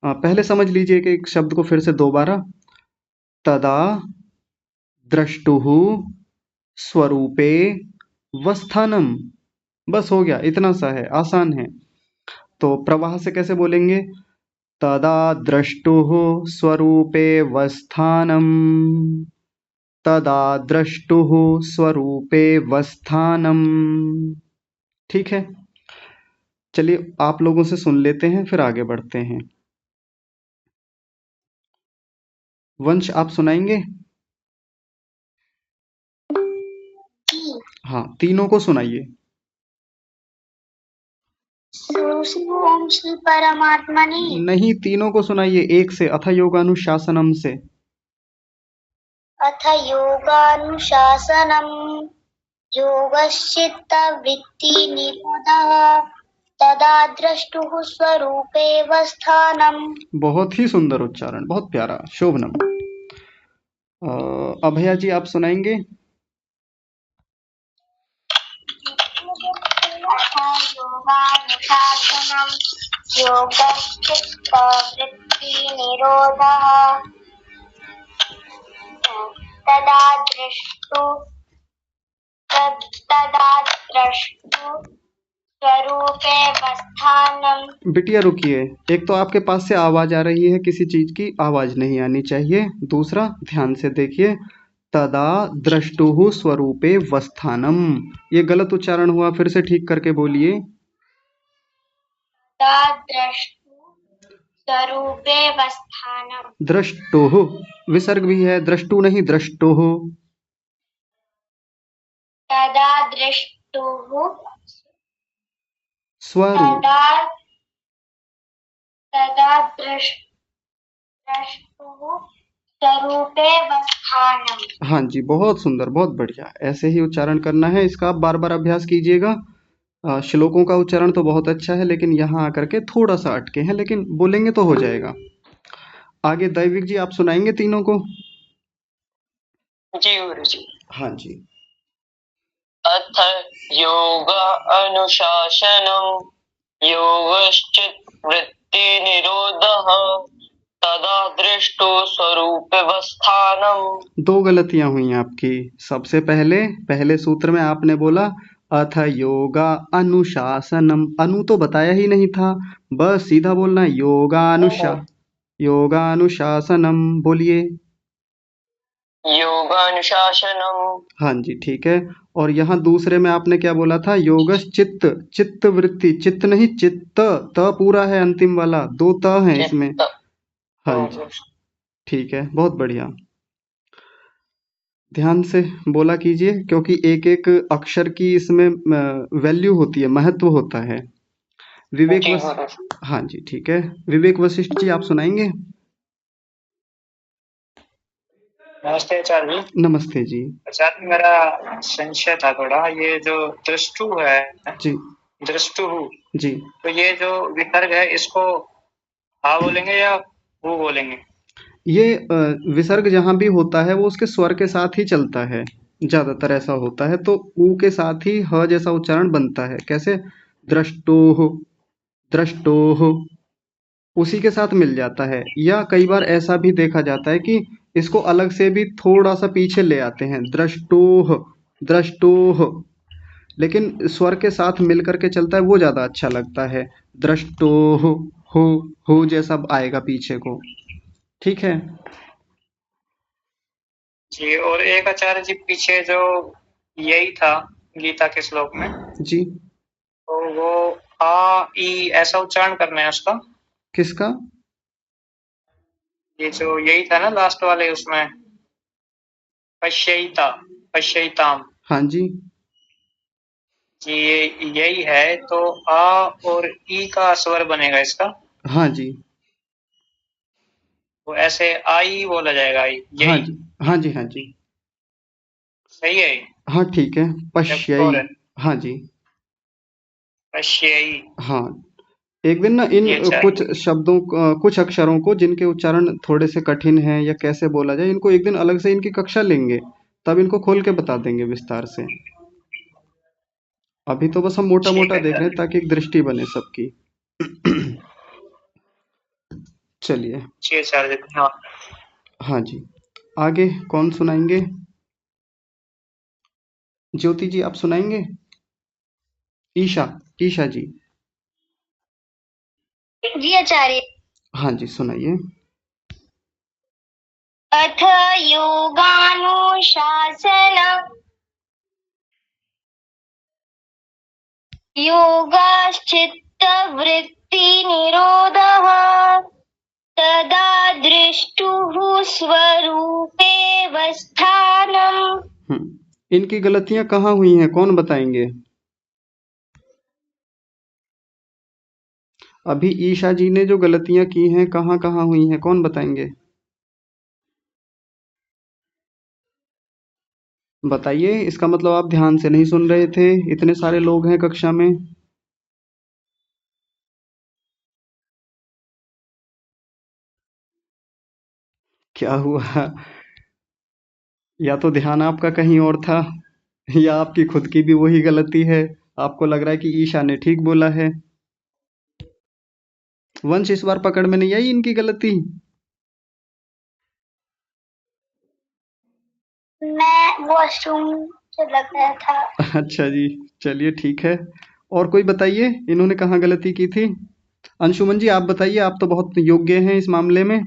पहले समझ लीजिए कि एक शब्द को फिर से दोबारा। तदा द्रष्टुः स्वरूपे वस्थानम। बस हो गया, इतना सा है, आसान है। तो प्रवाह से कैसे बोलेंगे? तदा द्रष्टुः स्वरूपे वस्थानम, तदा द्रष्टुः स्वरूपे वस्थानम। ठीक है, चलिए आप लोगों से सुन लेते हैं फिर आगे बढ़ते हैं। वंश आप सुनाएंगे? जी। हाँ, तीनों को सुनाइए। ओम श्री परमात्मने। नहीं, तीनों को सुनाइए एक से, अथ योगानुशासनम से। अथ योगानुशासनम् योगश्चित्तवृत्तिनिरोधः तदा द्रष्टुः स्वरूपेऽवस्थानम्। बहुत ही सुंदर उच्चारण, बहुत प्यारा, शोभनम। अभया जी आप सुनाएंगे? अथ योगानुशासनम् योगश्चित्तवृत्तिनिरोधः तदा द्रष्टु तदा द्रष्टु स्वरूपेऽवस्थानम्। बिटिया रुकिए, एक तो आपके पास से आवाज आ रही है, किसी चीज की आवाज नहीं आनी चाहिए। दूसरा, ध्यान से देखिए, तदा द्रष्टुः स्वरूपे वस्थानम, ये गलत उच्चारण हुआ, फिर से ठीक करके बोलिए। तदा द्रष्टु स्वरूपेऽवस्थानम्। द्रष्टुः, विसर्ग भी है, द्रष्टु नहीं, द्रष्टुः। तदा द्रष्टुः स्वरूप, तदा तदा द्रष्टुः स्वरूपेऽवस्थानम्। हाँ जी, बहुत सुंदर, बहुत बढ़िया, ऐसे ही उच्चारण करना है। इसका आप बार बार अभ्यास कीजिएगा। श्लोकों का उच्चारण तो बहुत अच्छा है, लेकिन यहाँ आकर के थोड़ा सा अटके हैं, लेकिन बोलेंगे तो हो जाएगा। आगे दैविक जी आप सुनाएंगे तीनों को? जी गुरु जी। हाँ जी। अथ योग अनुशासनम योगश्चित वृत्ति निरोधः तदा दृष्टो स्वरूप वस्थानम। दो गलतियां हुई आपकी। सबसे पहले पहले सूत्र में आपने बोला अथ योगा अनुशासनम, अनु तो बताया ही नहीं था, बस सीधा बोलना योगानुशासनम बोलिए। योगानुशासनम। हाँ जी, ठीक है। और यहाँ दूसरे में आपने क्या बोला था? योगश चित्त, चित्त वृत्ति, चित्त नहीं चित्त, त पूरा है अंतिम वाला, दो त हैं इसमें। हाँ जी, ठीक है, बहुत बढ़िया। ध्यान से बोला कीजिए, क्योंकि एक एक अक्षर की इसमें वैल्यू होती है, महत्व होता है। विवेक हाँ जी, ठीक है। विवेक वशिष्ठ जी आप सुनाएंगे? नमस्ते आचार्य जी। नमस्ते जी। आचार्य मेरा संशय था थोड़ा, ये जो दृष्टु है जी दृष्टु जी, तो ये जो विसर्ग है इसको हा बोलेंगे या हु बोलेंगे? ये विसर्ग जहाँ भी होता है वो उसके स्वर के साथ ही चलता है, ज्यादातर ऐसा होता है। तो ऊ के साथ ही ह जैसा उच्चारण बनता है। कैसे? द्रष्टोह, द्रष्टोह, उसी के साथ मिल जाता है। या कई बार ऐसा भी देखा जाता है कि इसको अलग से भी थोड़ा सा पीछे ले आते हैं, द्रष्टोह, द्रष्टोह, लेकिन स्वर के साथ मिल करके चलता है, वो ज्यादा अच्छा लगता है। द्रष्टोह, हो जैसा आएगा पीछे को। ठीक है जी। और एक आचार्य जी पीछे जो यही था गीता के श्लोक में, जी। तो वो आ ई ऐसा उच्चारण करना है उसका? किसका? ये जो यही था ना लास्ट वाले उसमें, पश्यैता, पश्यैताम। हाँ जी, जी, ये यही है। तो आ और ई का स्वर बनेगा इसका? हाँ जी, वो ऐसे आई बोला जाएगा, आई हाँ यही जी, हाँ जी, हाँ जी, सही है। हाँ ठीक है, जब पश्यई। फोर है हाँ जी, अश्यई। हाँ। एक दिन ना इन ये अच्छा है। कुछ शब्दों कुछ अक्षरों को जिनके उच्चारण थोड़े से कठिन हैं या कैसे बोला जाए, इनको एक दिन अलग से इनकी कक्षा लेंगे, तब इनको खोल के बता देंगे विस्तार से। अभी तो बस हम मोटा ठीक मोटा है देख रहे सर। हैं ताकि एक दृष्टि बने सबकी। चलिए। जी सर, हाँ। हाँ जी, आगे कौन सुनाएंगे? ज्योति जी आप सुनाएंगे? ईशा, ईशा जी। जी आचार्य। हाँ जी, सुनाइए। अथ योगानुशासन योगश्चित्तवृत्तिनिरोधः तदा दृष्टुः स्वरूपेऽवस्थानम्। इनकी गलतियां कहाँ हुई हैं, कौन बताएंगे? अभी ईशा जी ने जो गलतियां की हैं कहाँ कहाँ हुई हैं, कौन बताएंगे? बताइए, इसका मतलब आप ध्यान से नहीं सुन रहे थे, इतने सारे लोग हैं कक्षा में। क्या हुआ? या तो ध्यान आपका कहीं और था, या आपकी खुद की भी वही गलती है। आपको लग रहा है कि ईशा ने ठीक बोला है। वंश इस बार पकड़ में नहीं आई इनकी गलती? मैं वॉशरूम से लग गया था। अच्छा जी, चलिए ठीक है। और कोई बताइए, इन्होंने कहाँ गलती की थी? अंशुमन जी आप बताइए, आप तो बहुत योग्य हैं इस मामले में।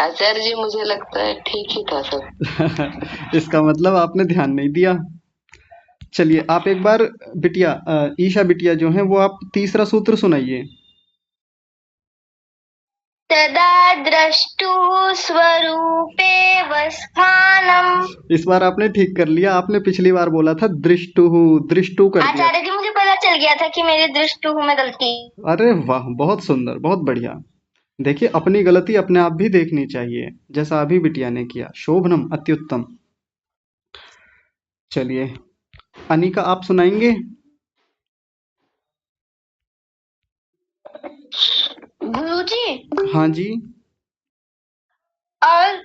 आचार्य जी मुझे लगता है ठीक ही था सब। इसका मतलब आपने ध्यान नहीं दिया। चलिए आप एक बार बिटिया ईशा बिटिया जो है वो आप तीसरा सूत्र सुनाइए। तदा द्रष्टुः स्वरूपेऽवस्थानम्। इस बार आपने ठीक कर लिया, आपने पिछली बार बोला था दृष्टुहु, दृष्टु कर दिया। आचार्य जी मुझे पता चल गया था कि मेरी दृष्टुः में गलती। अरे वाह, बहुत सुंदर, बहुत बढ़िया। देखिए अपनी गलती अपने आप भी देखनी चाहिए, जैसा अभी बिटिया ने किया। शोभनम, अत्युत्तम। चलिए अनिका आप सुनाएंगे? गुरुजी हाँ जी। आज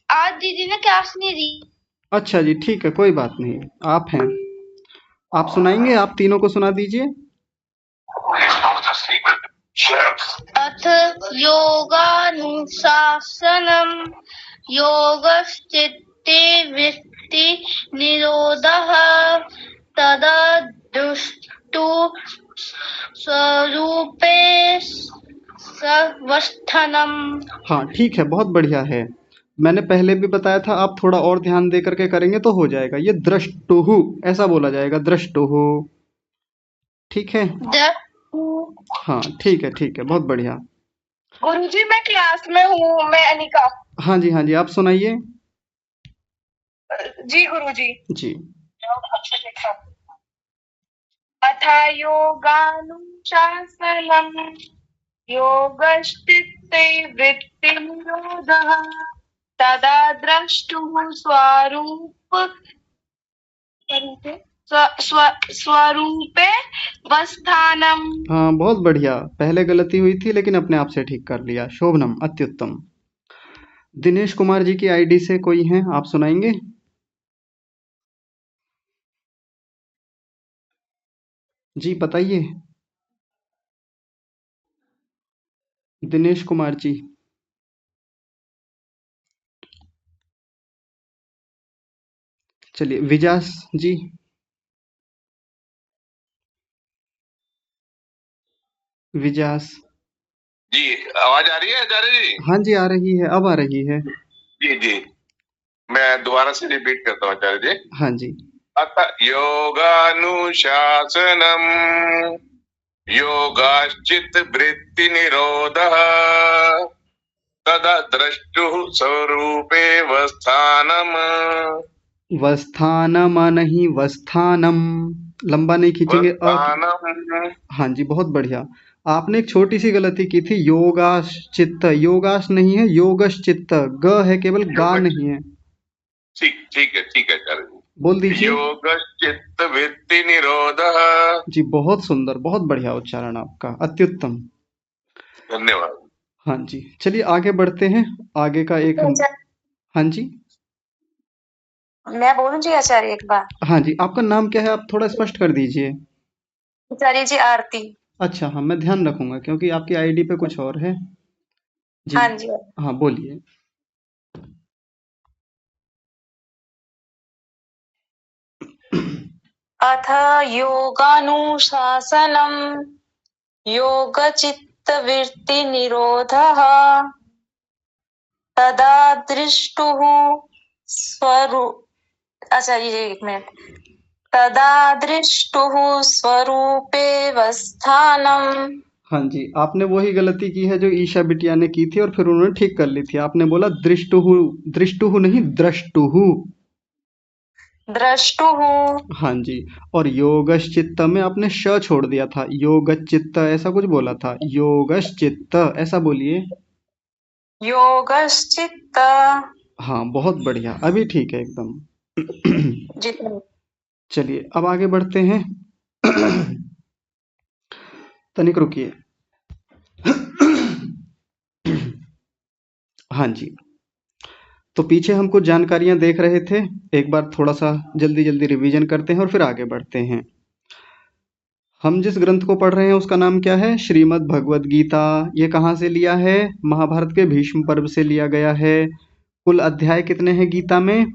आज दीदी ने क्लास नहीं दी। अच्छा जी ठीक है, कोई बात नहीं, आप हैं। आप सुनाएंगे, आप तीनों को सुना दीजिए। अथ योगानुशासनम् योगश्चित्ते वृत्ति निरोधः तदा दुष्टु स्वरूपे स्वस्थनम्। हाँ ठीक है, बहुत बढ़िया है। मैंने पहले भी बताया था, आप थोड़ा और ध्यान दे करके करेंगे तो हो जाएगा। ये द्रष्टुहु ऐसा बोला जाएगा, द्रष्टुहु। ठीक है। हाँ ठीक है, ठीक है, बहुत बढ़िया। गुरुजी मैं क्लास में हूँ, मैं अनिका। हाँ जी, हाँ जी, आप सुनाइए। जी गुरुजी। जी। अथ योगानुशासनम् योगश्चित्ते वृत्तिनिरोधः तदा द्रष्टुः स्वरूपे वस्थानम्। हाँ बहुत बढ़िया, पहले गलती हुई थी लेकिन अपने आप से ठीक कर लिया। शोभनम, अत्युत्तम। दिनेश कुमार जी की आईडी से कोई हैं, आप सुनाएंगे? जी बताइए। दिनेश कुमार जी। चलिए विजास जी। विजास। जी आवाज आ रही है आचार्य जी? हाँ जी आ रही है, अब आ रही है। जी जी, मैं दोबारा से रिपीट करता हूँ आचार्य जी। हाँ जी। अथ योगानुशासनम योगाश्चित वृत्ति निरोधः तदा द्रष्टुः स्वरूपे वस्थानम। वस्थानम नहीं, वस्थानम। लंबा नहीं खींचेंगे वत्तानम। हाँ जी, बहुत बढ़िया। आपने एक छोटी सी गलती की थी, योगाश चित्त, योगाश नहीं है, योगश चित्त, ग है केवल, गा योगश, नहीं है। ठीक ठीक है आचार्य जी। बोल दीजिए। योगश्चित्त वृत्ति निरोध। जी बहुत सुंदर, बहुत बढ़िया उच्चारण आपका, अत्युत्तम। धन्यवाद। हाँ जी, चलिए आगे बढ़ते हैं। आगे का एक हम हाँ जी, मैं बोलूं जी आचार्य एक बार? हाँ जी, आपका नाम क्या है? आप थोड़ा स्पष्ट कर दीजिए। आचार्य जी आरती। अच्छा, हाँ, मैं ध्यान रखूंगा क्योंकि आपकी आईडी पे कुछ और है। जी, हाँ जी। हाँ बोलिए। अथ योगानुशासनम योगचित्तवृत्तिनिरोधः तदा दृष्टुः स्वरू आचार्य जी एक मिनट। तदा दृष्टुः स्वरूपेवस्थानम्। हाँ जी, आपने वही गलती की है जो ईशा बिटिया ने की थी और फिर उन्होंने ठीक कर ली थी। आपने बोला दृष्टुहु, दृष्टुहु नहीं, द्रष्टुहु। द्रष्टुः। हाँ जी, और योगश्चित्त में आपने श छोड़ दिया था, योगचित्त ऐसा कुछ बोला था, योगश्चित्त ऐसा बोलिए। योगश्चित्त। हाँ, बहुत बढ़िया, अभी ठीक है एकदम। जी। चलिए अब आगे बढ़ते हैं। तनिक रुकिए। हाँ जी, तो पीछे हम कुछ जानकारियां देख रहे थे, एक बार थोड़ा सा जल्दी जल्दी रिवीजन करते हैं और फिर आगे बढ़ते हैं। हम जिस ग्रंथ को पढ़ रहे हैं उसका नाम क्या है? श्रीमद् भगवद गीता। ये कहाँ से लिया है? महाभारत के भीष्म पर्व से लिया गया है। कुल अध्याय कितने हैं गीता में?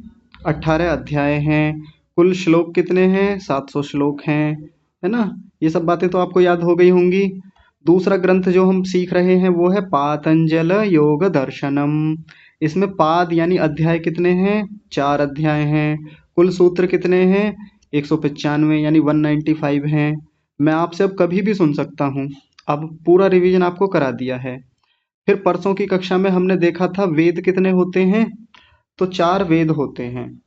18 अध्याय हैं। कुल श्लोक कितने हैं? 700 श्लोक हैं, है ना? ये सब बातें तो आपको याद हो गई होंगी। दूसरा ग्रंथ जो हम सीख रहे हैं वो है पातंजल योग दर्शनम। इसमें पाद यानी अध्याय कितने हैं? 4 अध्याय हैं। कुल सूत्र कितने हैं? 195 यानी 195 हैं। मैं आपसे अब कभी भी सुन सकता हूँ। अब पूरा रिवीजन आपको करा दिया है। फिर परसों की कक्षा में हमने देखा था वेद कितने होते हैं? तो 4 वेद होते हैं।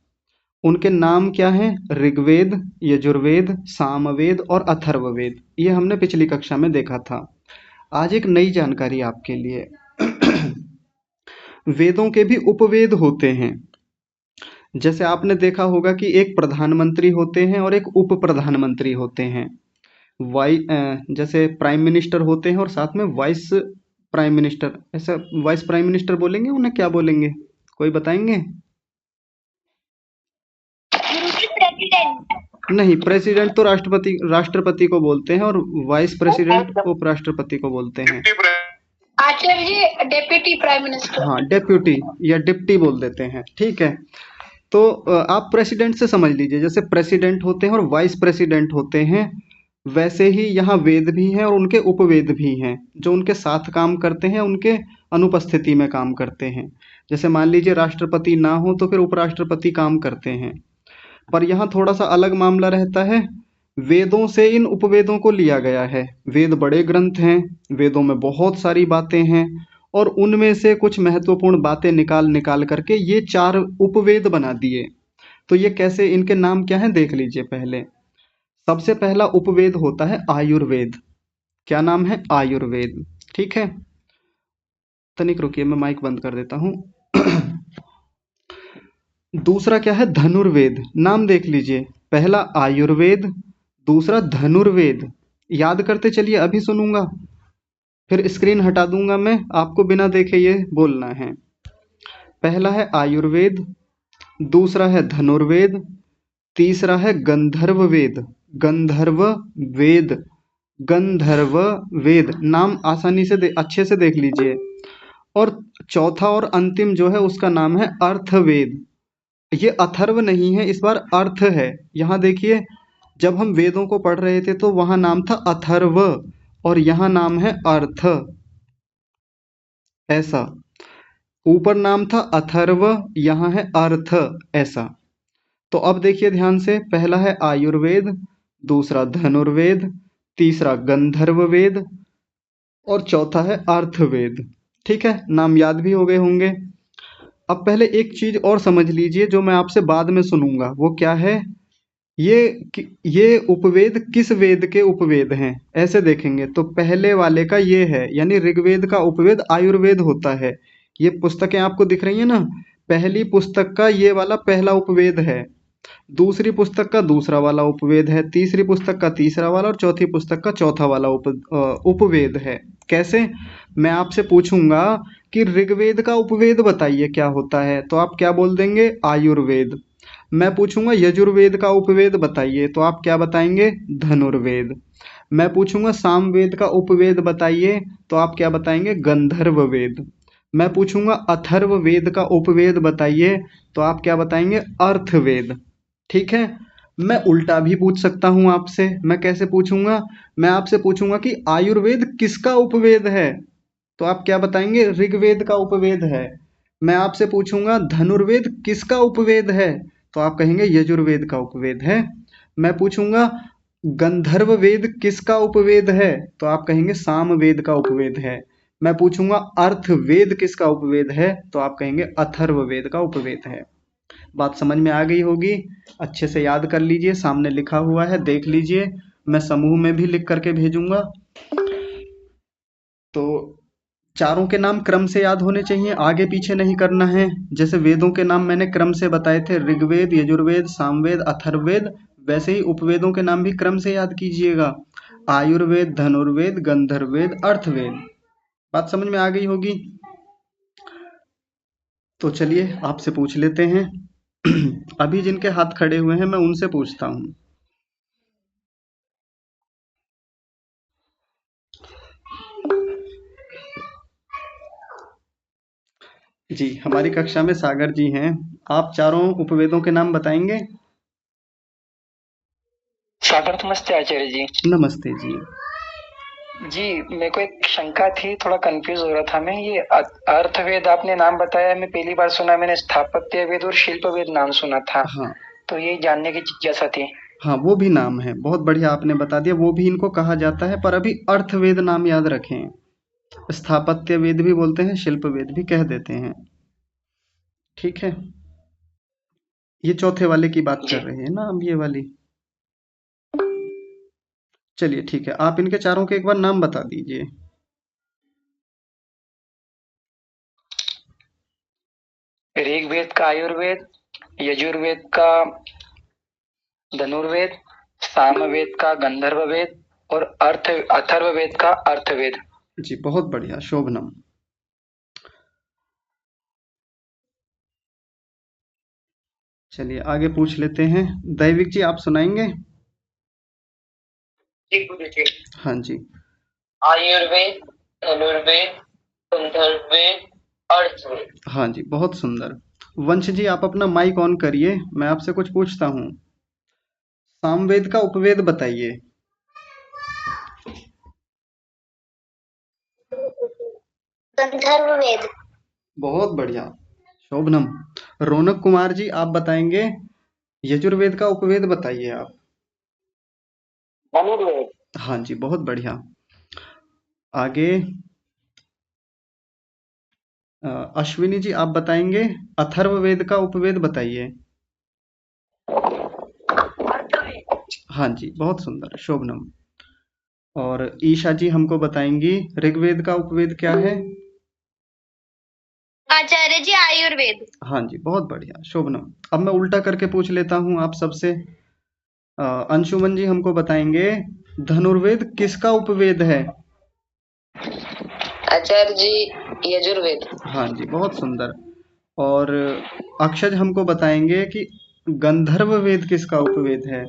उनके नाम क्या हैं? ऋग्वेद, यजुर्वेद, सामवेद और अथर्ववेद। ये हमने पिछली कक्षा में देखा था। आज एक नई जानकारी आपके लिए। वेदों के भी उपवेद होते हैं। जैसे आपने देखा होगा कि एक प्रधानमंत्री होते हैं और एक उप प्रधानमंत्री होते हैं। जैसे प्राइम मिनिस्टर होते हैं और साथ में वाइस प्राइम मिनिस्टर, ऐसा वाइस प्राइम मिनिस्टर बोलेंगे उन्हें, क्या बोलेंगे? कोई बताएंगे? नहीं, प्रेसिडेंट तो राष्ट्रपति को बोलते हैं और वाइस प्रेसिडेंट उपराष्ट्रपति को बोलते हैं। आचार्य जी डेप्यूटी प्राइम मिनिस्टर। हाँ, डेप्यूटी या डिप्टी बोल देते हैं, ठीक है। तो आप प्रेसिडेंट से समझ लीजिए, जैसे प्रेसिडेंट होते हैं और वाइस प्रेसिडेंट होते हैं, वैसे ही यहाँ वेद भी हैं और उनके उपवेद भी हैं जो उनके साथ काम करते हैं, उनके अनुपस्थिति में काम करते हैं। जैसे मान लीजिए राष्ट्रपति ना हो तो फिर उपराष्ट्रपति काम करते हैं। पर यहाँ थोड़ा सा अलग मामला रहता है। वेदों से इन उपवेदों को लिया गया है। वेद बड़े ग्रंथ हैं, वेदों में बहुत सारी बातें हैं और उनमें से कुछ महत्वपूर्ण बातें निकाल निकाल करके ये 4 उपवेद बना दिए। तो ये कैसे, इनके नाम क्या हैं देख लीजिए। पहले सबसे पहला उपवेद होता है आयुर्वेद। क्या नाम है? आयुर्वेद, ठीक है। तनिक रुकिए, मैं माइक बंद कर देता हूँ। दूसरा क्या है? धनुर्वेद। नाम देख लीजिए, पहला आयुर्वेद, दूसरा धनुर्वेद। याद करते चलिए, अभी सुनूंगा फिर स्क्रीन हटा दूंगा मैं, आपको बिना देखे ये बोलना है। पहला है आयुर्वेद, दूसरा है धनुर्वेद, तीसरा है गंधर्व वेद। गंधर्व वेद, गंधर्व वेद नाम आसानी से अच्छे से देख लीजिए। और चौथा और अंतिम जो है उसका नाम है अर्थवेद। ये अथर्व नहीं है, इस बार अर्थ है। यहाँ देखिए, जब हम वेदों को पढ़ रहे थे तो वहाँ नाम था अथर्व और यहाँ नाम है अर्थ। ऐसा, ऊपर नाम था अथर्व, यहाँ है अर्थ, ऐसा। तो अब देखिए ध्यान से, पहला है आयुर्वेद, दूसरा धनुर्वेद, तीसरा गंधर्व वेद और चौथा है अर्थवेद। ठीक है, नाम याद भी हो गए होंगे। अब पहले एक चीज और समझ लीजिए जो मैं आपसे बाद में सुनूंगा। वो क्या है? ये उपवेद किस वेद के उपवेद हैं, ऐसे देखेंगे तो पहले वाले का ये है, यानी ऋग्वेद का उपवेद आयुर्वेद होता है। ये पुस्तकें आपको दिख रही हैं ना, पहली पुस्तक का ये वाला पहला उपवेद है, दूसरी पुस्तक का दूसरा वाला उपवेद है, तीसरी पुस्तक का तीसरा वाला और चौथी पुस्तक का चौथा वाला उपवेद है। कैसे? मैं आपसे पूछूंगा कि ऋग्वेद का उपवेद बताइए क्या होता है, तो आप क्या बोल देंगे? आयुर्वेद। मैं पूछूंगा यजुर्वेद का उपवेद बताइए, तो आप क्या बताएंगे? धनुर्वेद। मैं पूछूंगा सामवेद का उपवेद बताइए, तो आप क्या बताएंगे? गंधर्व वेद। मैं पूछूंगा अथर्ववेद का उपवेद बताइए, तो आप क्या बताएंगे? अर्थवेद। ठीक है, मैं उल्टा भी पूछ सकता हूं आपसे। मैं कैसे पूछूंगा? मैं आपसे पूछूंगा कि आयुर्वेद किसका उपवेद है, तो आप क्या बताएंगे? ऋग्वेद का उपवेद है। मैं आपसे पूछूंगा धनुर्वेद किसका उपवेद है, तो आप कहेंगे यजुर्वेद का उपवेद है। मैं पूछूंगा गंधर्व वेद किसका उपवेद है, तो आप कहेंगे सामवेद का उपवेद है। मैं पूछूंगा अर्थवेद किसका उपवेद है, तो आप कहेंगे अथर्ववेद का उपवेद है। बात समझ में आ गई होगी, अच्छे से याद कर लीजिए, सामने लिखा हुआ है देख लीजिए, मैं समूह में भी लिख करके भेजूंगा। तो चारों के नाम क्रम से याद होने चाहिए, आगे पीछे नहीं करना है। जैसे वेदों के नाम मैंने क्रम से बताए थे, ऋग्वेद, यजुर्वेद, सामवेद, अथर्ववेद, वैसे ही उपवेदों के नाम भी क्रम से याद कीजिएगा। आयुर्वेद, धनुर्वेद, गंधर्ववेद, अर्थवेद। बात समझ में आ गई होगी। तो चलिए आपसे पूछ लेते हैं अभी जिनके हाथ खड़े हुए हैं मैं उनसे पूछता हूँ। जी, हमारी कक्षा में सागर जी हैं, आप चारों उपवेदों के नाम बताएंगे? सागर नमस्ते आचार्य जी। नमस्ते जी। जी मेरे को एक शंका थी, थोड़ा कंफ्यूज हो रहा था मैं। ये अर्थवेद आपने नाम बताया, मैं पहली बार सुना। मैंने स्थापत्य वेद और शिल्प वेद नाम सुना था। हाँ, तो ये जानने की जिज्ञासा थी। हाँ वो भी नाम है, बहुत बढ़िया आपने बता दिया, वो भी इनको कहा जाता है, पर अभी अर्थवेद नाम याद रखें। स्थापत्य वेद भी बोलते हैं, शिल्प वेद भी कह देते हैं। ठीक है, ये चौथे वाले की बात कर रहे हैं ना अब, ये वाली। चलिए ठीक है, आप इनके चारों के एक बार नाम बता दीजिए। ऋग्वेद का आयुर्वेद, यजुर्वेद का धनुर्वेद, सामवेद का गंधर्व वेद और अथर्ववेद का अर्थवेद। जी बहुत बढ़िया, शोभनम। चलिए आगे पूछ लेते हैं, दैविक जी आप सुनाएंगे? हाँ जी। आयुर्वेद, धनुर्वेद, गंधर्ववेद, अर्थवेद। हाँ जी, बहुत सुंदर। वंश जी आप अपना माइक ऑन करिए, मैं आपसे कुछ पूछता हूँ। सामवेद का उपवेद बताइए। गंधर्व वेद। बहुत बढ़िया, शोभनम। रौनक कुमार जी आप बताएंगे, यजुर्वेद का उपवेद बताइए आप। धनुर्वेद। हाँ जी, बहुत बढ़िया। आगे अश्विनी जी आप बताएंगे, अथर्ववेद का उपवेद बताइए। हाँ जी, बहुत सुंदर, शोभनम। और ईशा जी हमको बताएंगी, ऋग्वेद का उपवेद क्या है? आचार्य जी आयुर्वेद। हाँ जी, बहुत बढ़िया, शोभनम। अब मैं उल्टा करके पूछ लेता हूँ आप सबसे। अंशुमन जी हमको बताएंगे, धनुर्वेद किसका उपवेद है? आचार्य जी यजुर्वेद। हाँ जी, बहुत सुंदर। और अक्षज हमको बताएंगे कि गंधर्व वेद किसका उपवेद है?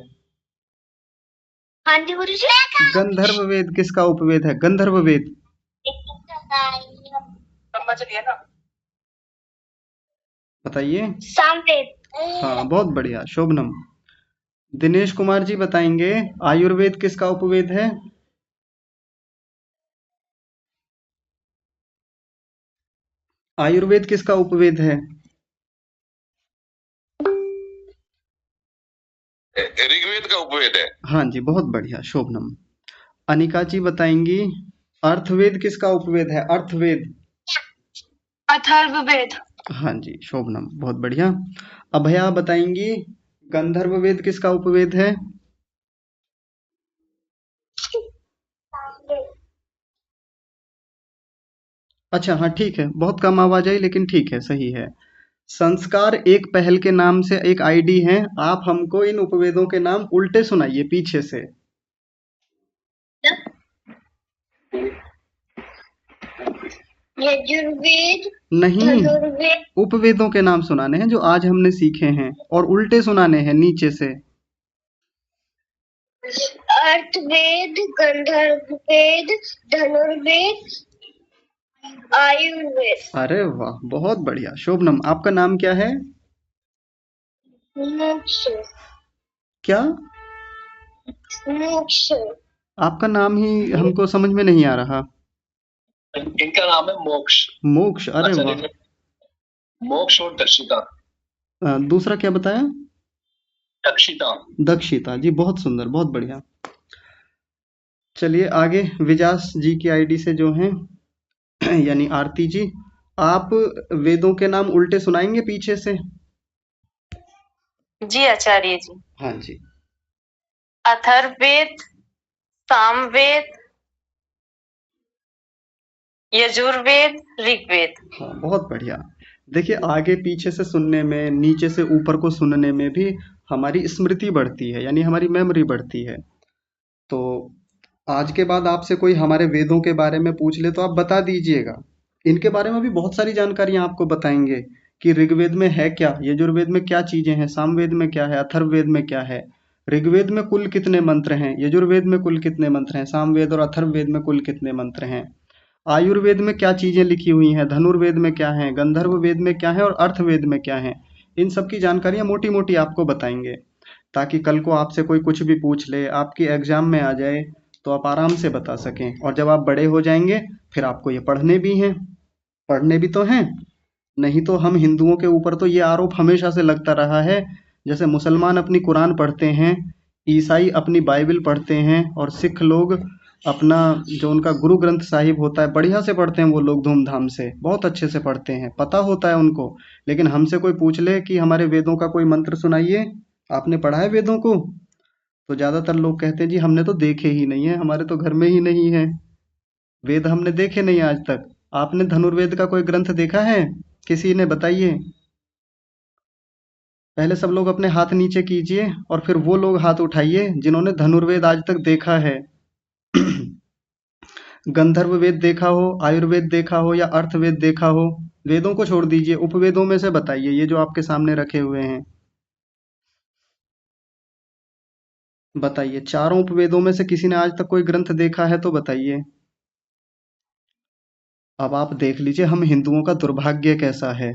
हाँ जी गुरु जी। गंधर्व वेद किसका उपवेद है? गंधर्व वेद समझ लिया ना? बताइए। सामवेद। हाँ बहुत बढ़िया, शोभनम। दिनेश कुमार जी बताएंगे, आयुर्वेद किसका उपवेद है? आयुर्वेद किसका उपवेद है? ऋग्वेद का उपवेद है। हाँ जी, बहुत बढ़िया, शोभनम। अनिका जी बताएंगी, अर्थवेद किसका उपवेद है? अर्थवेद। अथर्ववेद। हाँ जी, शोभनम, बहुत बढ़िया। अभया बताएंगी, गंधर्व वेद किसका उपवेद है? अच्छा, हाँ ठीक है, बहुत कम आवाज आई लेकिन ठीक है, सही है। संस्कार एक पहल के नाम से एक आईडी है। आप हमको इन उपवेदों के नाम उल्टे सुनाइए पीछे से। यजुर्वेद, नहीं, धनुर्वेद, उपवेदों के नाम सुनाने हैं जो आज हमने सीखे हैं, और उल्टे सुनाने हैं नीचे से। अर्थवेद, गंधर्ववेद, धनुर्वेद, आयुर्वेद। अरे वाह, बहुत बढ़िया। शोभनम, आपका नाम क्या है? मोक्ष, क्या? मोक्ष। आपका नाम ही हमको समझ में नहीं आ रहा। इनका नाम है मोक्ष। मोक्ष, अरे अच्छा, वाह। मोक्ष और दक्षिता। दूसरा क्या बताया? दक्षिता। दक्षिता जी, बहुत सुंदर, बहुत बढ़िया। चलिए आगे, विजास जी की आईडी से जो हैं यानी आरती जी, आप वेदों के नाम उल्टे सुनाएंगे पीछे से? जी आचार्य जी। हाँ जी। अथर्ववेद, सामवेद, यजुर्वेद, ऋग्वेद। हाँ, बहुत बढ़िया। देखिए, आगे पीछे से सुनने में, नीचे से ऊपर को सुनने में भी हमारी स्मृति बढ़ती है, यानी हमारी मेमोरी बढ़ती है। तो आज के बाद आपसे कोई हमारे वेदों के बारे में पूछ ले तो आप बता दीजिएगा। इनके बारे में भी बहुत सारी जानकारियां आपको बताएंगे कि ऋग्वेद में है क्या, यजुर्वेद में क्या चीजें हैं, सामवेद में क्या है, अथर्ववेद में क्या है, ऋग्वेद में कुल कितने मंत्र हैं, यजुर्वेद में कुल कितने मंत्र हैं, सामवेद और अथर्ववेद में कुल कितने मंत्र हैं, आयुर्वेद में क्या चीजें लिखी हुई हैं, धनुर्वेद में क्या है, गंधर्व वेद में क्या है और अर्थवेद में क्या है। इन सब की जानकारियां मोटी मोटी आपको बताएंगे, ताकि कल को आपसे कोई कुछ भी पूछ ले, आपकी एग्जाम में आ जाए, तो आप आराम से बता सकें। और जब आप बड़े हो जाएंगे फिर आपको ये पढ़ने भी तो हैं। नहीं तो हम हिंदुओं के ऊपर तो ये आरोप हमेशा से लगता रहा है, जैसे मुसलमान अपनी कुरान पढ़ते हैं, ईसाई अपनी बाइबल पढ़ते हैं, और सिख लोग अपना जो उनका गुरु ग्रंथ साहिब होता है बढ़िया से पढ़ते हैं। वो लोग धूमधाम से बहुत अच्छे से पढ़ते हैं, पता होता है उनको। लेकिन हमसे कोई पूछ ले कि हमारे वेदों का कोई मंत्र सुनाइए, आपने पढ़ा है वेदों को, तो ज्यादातर लोग कहते हैं जी हमने तो देखे ही नहीं है, हमारे तो घर में ही नहीं है, वेद हमने देखे नहीं आज तक। आपने धनुर्वेद का कोई ग्रंथ देखा है? किसी ने बताइए। पहले सब लोग अपने हाथ नीचे कीजिए और फिर वो लोग हाथ उठाइए जिन्होंने धनुर्वेद आज तक देखा है। गंधर्व वेद देखा हो, आयुर्वेद देखा हो या अर्थवेद देखा हो। वेदों को छोड़ दीजिए, उपवेदों में से बताइए, ये जो आपके सामने रखे हुए हैं बताइए। चारों उपवेदों में से किसी ने आज तक कोई ग्रंथ देखा है तो बताइए। अब आप देख लीजिए हम हिंदुओं का दुर्भाग्य कैसा है।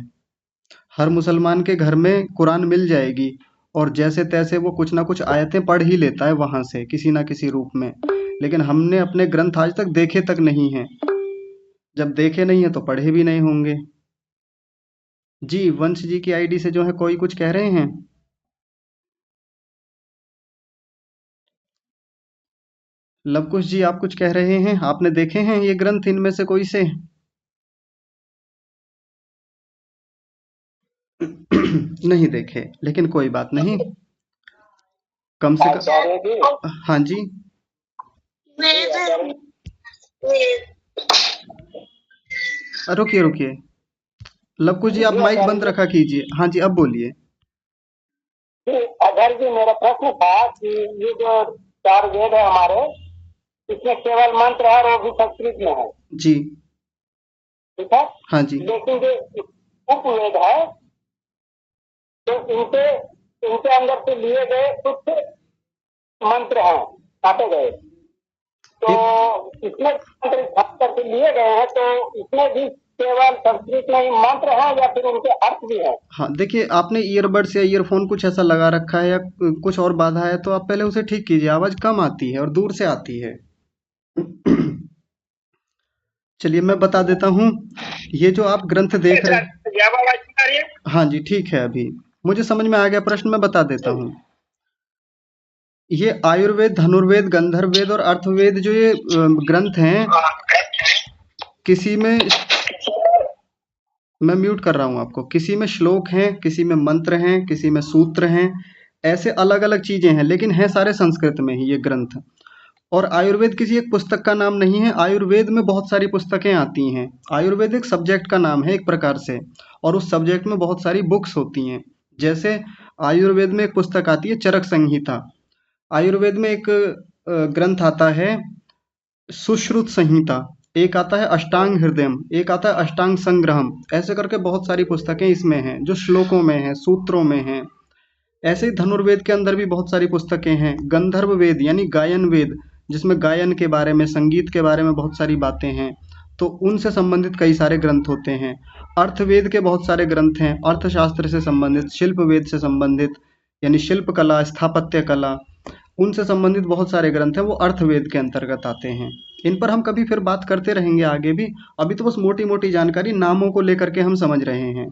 हर मुसलमान के घर में कुरान मिल जाएगी और जैसे तैसे वो कुछ ना कुछ आयतें पढ़ ही लेता है वहां से किसी ना किसी रूप में, लेकिन हमने अपने ग्रंथ आज तक देखे तक नहीं हैं। जब देखे नहीं है तो पढ़े भी नहीं होंगे। जी, वंश जी की आईडी से जो है कोई कुछ कह रहे हैं। लवकुश जी, आप कुछ कह रहे हैं, आपने देखे हैं ये ग्रंथ इनमें से कोई से? नहीं देखे, लेकिन कोई बात नहीं, कम से कम। हाँ जी, रुकिए रुकिए, लवकुश जी आप माइक बंद रखा कीजिए। हाँ जी, अब बोलिए। अगर जी मेरा प्रश्न था कि ये जो 4 वेद है हमारे, इसमें केवल मंत्र है और वो भी संस्कृत में है। जी, ठीक है। हाँ जी। लेकिन जो उपवेद है तो इनके अंदर से लिए गए कुछ मंत्र हैं, काटे गए, तो इसमें मंत्र छाप करके लिए गए हैं, तो इसमें भी केवल संस्कृत में ही मंत्र है या फिर उनके अर्थ भी है? हाँ, देखिए आपने ईयरबड्स या ईयरफोन कुछ ऐसा लगा रखा है या कुछ और बाधा है तो आप पहले उसे ठीक कीजिए, आवाज कम आती है और दूर से आती है। चलिए मैं बता देता हूँ, ये जो आप ग्रंथ देख रहे हैं, हाँ जी ठीक है, अभी मुझे समझ में आ गया प्रश्न, मैं बता देता हूँ। ये आयुर्वेद, धनुर्वेद, गंधर्ववेद और अर्थवेद जो ये ग्रंथ हैं, किसी में, मैं म्यूट कर रहा हूँ आपको, किसी में श्लोक हैं, किसी में मंत्र हैं, किसी में सूत्र हैं। ऐसे अलग अलग चीजें हैं, लेकिन हैं सारे संस्कृत में ही ये ग्रंथ। और आयुर्वेद किसी एक पुस्तक का नाम नहीं है, आयुर्वेद में बहुत सारी पुस्तकें आती हैं। आयुर्वेद एक सब्जेक्ट का नाम है एक प्रकार से, और उस सब्जेक्ट में बहुत सारी बुक्स होती हैं। जैसे आयुर्वेद में एक पुस्तक आती है चरक संहिता, आयुर्वेद में एक ग्रंथ आता है सुश्रुत संहिता, एक आता है अष्टांग हृदयम, एक आता है अष्टांग संग्रहम। ऐसे करके बहुत सारी पुस्तकें इसमें हैं जो श्लोकों में हैं, सूत्रों में हैं। ऐसे ही धनुर्वेद के अंदर भी बहुत सारी पुस्तकें हैं। गंधर्व वेद यानी गायन वेद, जिसमें गायन के बारे में, संगीत के बारे में बहुत सारी बातें हैं, तो उनसे संबंधित कई सारे ग्रंथ होते हैं। अर्थवेद के बहुत सारे ग्रंथ हैं, अर्थशास्त्र से संबंधित, शिल्प वेद से संबंधित यानी शिल्प कला, स्थापत्य कला, उनसे संबंधित बहुत सारे ग्रंथ हैं, वो अर्थवेद के अंतर्गत आते हैं। इन पर हम कभी फिर बात करते रहेंगे आगे भी। अभी तो बस मोटी मोटी जानकारी नामों को लेकर के हम समझ रहे हैं,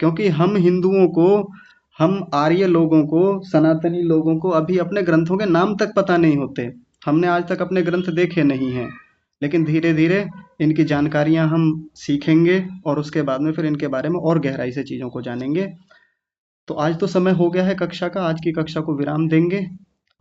क्योंकि हम हिंदुओं को, हम आर्य लोगों को, सनातनी लोगों को अभी अपने ग्रंथों के नाम तक पता नहीं होते। हमने आज तक अपने ग्रंथ देखे नहीं हैं, लेकिन धीरे धीरे इनकी जानकारियां हम सीखेंगे और उसके बाद में फिर इनके बारे में और गहराई से चीज़ों को जानेंगे। तो आज तो समय हो गया है कक्षा का, आज की कक्षा को विराम देंगे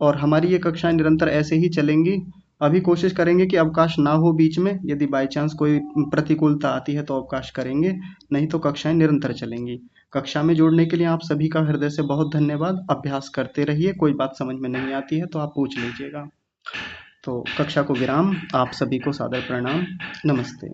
और हमारी ये कक्षाएं निरंतर ऐसे ही चलेंगी। अभी कोशिश करेंगे कि अवकाश ना हो बीच में, यदि बाई चांस कोई प्रतिकूलता आती है तो अवकाश करेंगे, नहीं तो कक्षाएं निरंतर चलेंगी। कक्षा में जुड़ने के लिए आप सभी का हृदय से बहुत धन्यवाद। अभ्यास करते रहिए, कोई बात समझ में नहीं आती है तो आप पूछ लीजिएगा। तो कक्षा को विराम, आप सभी को सादर प्रणाम, नमस्ते।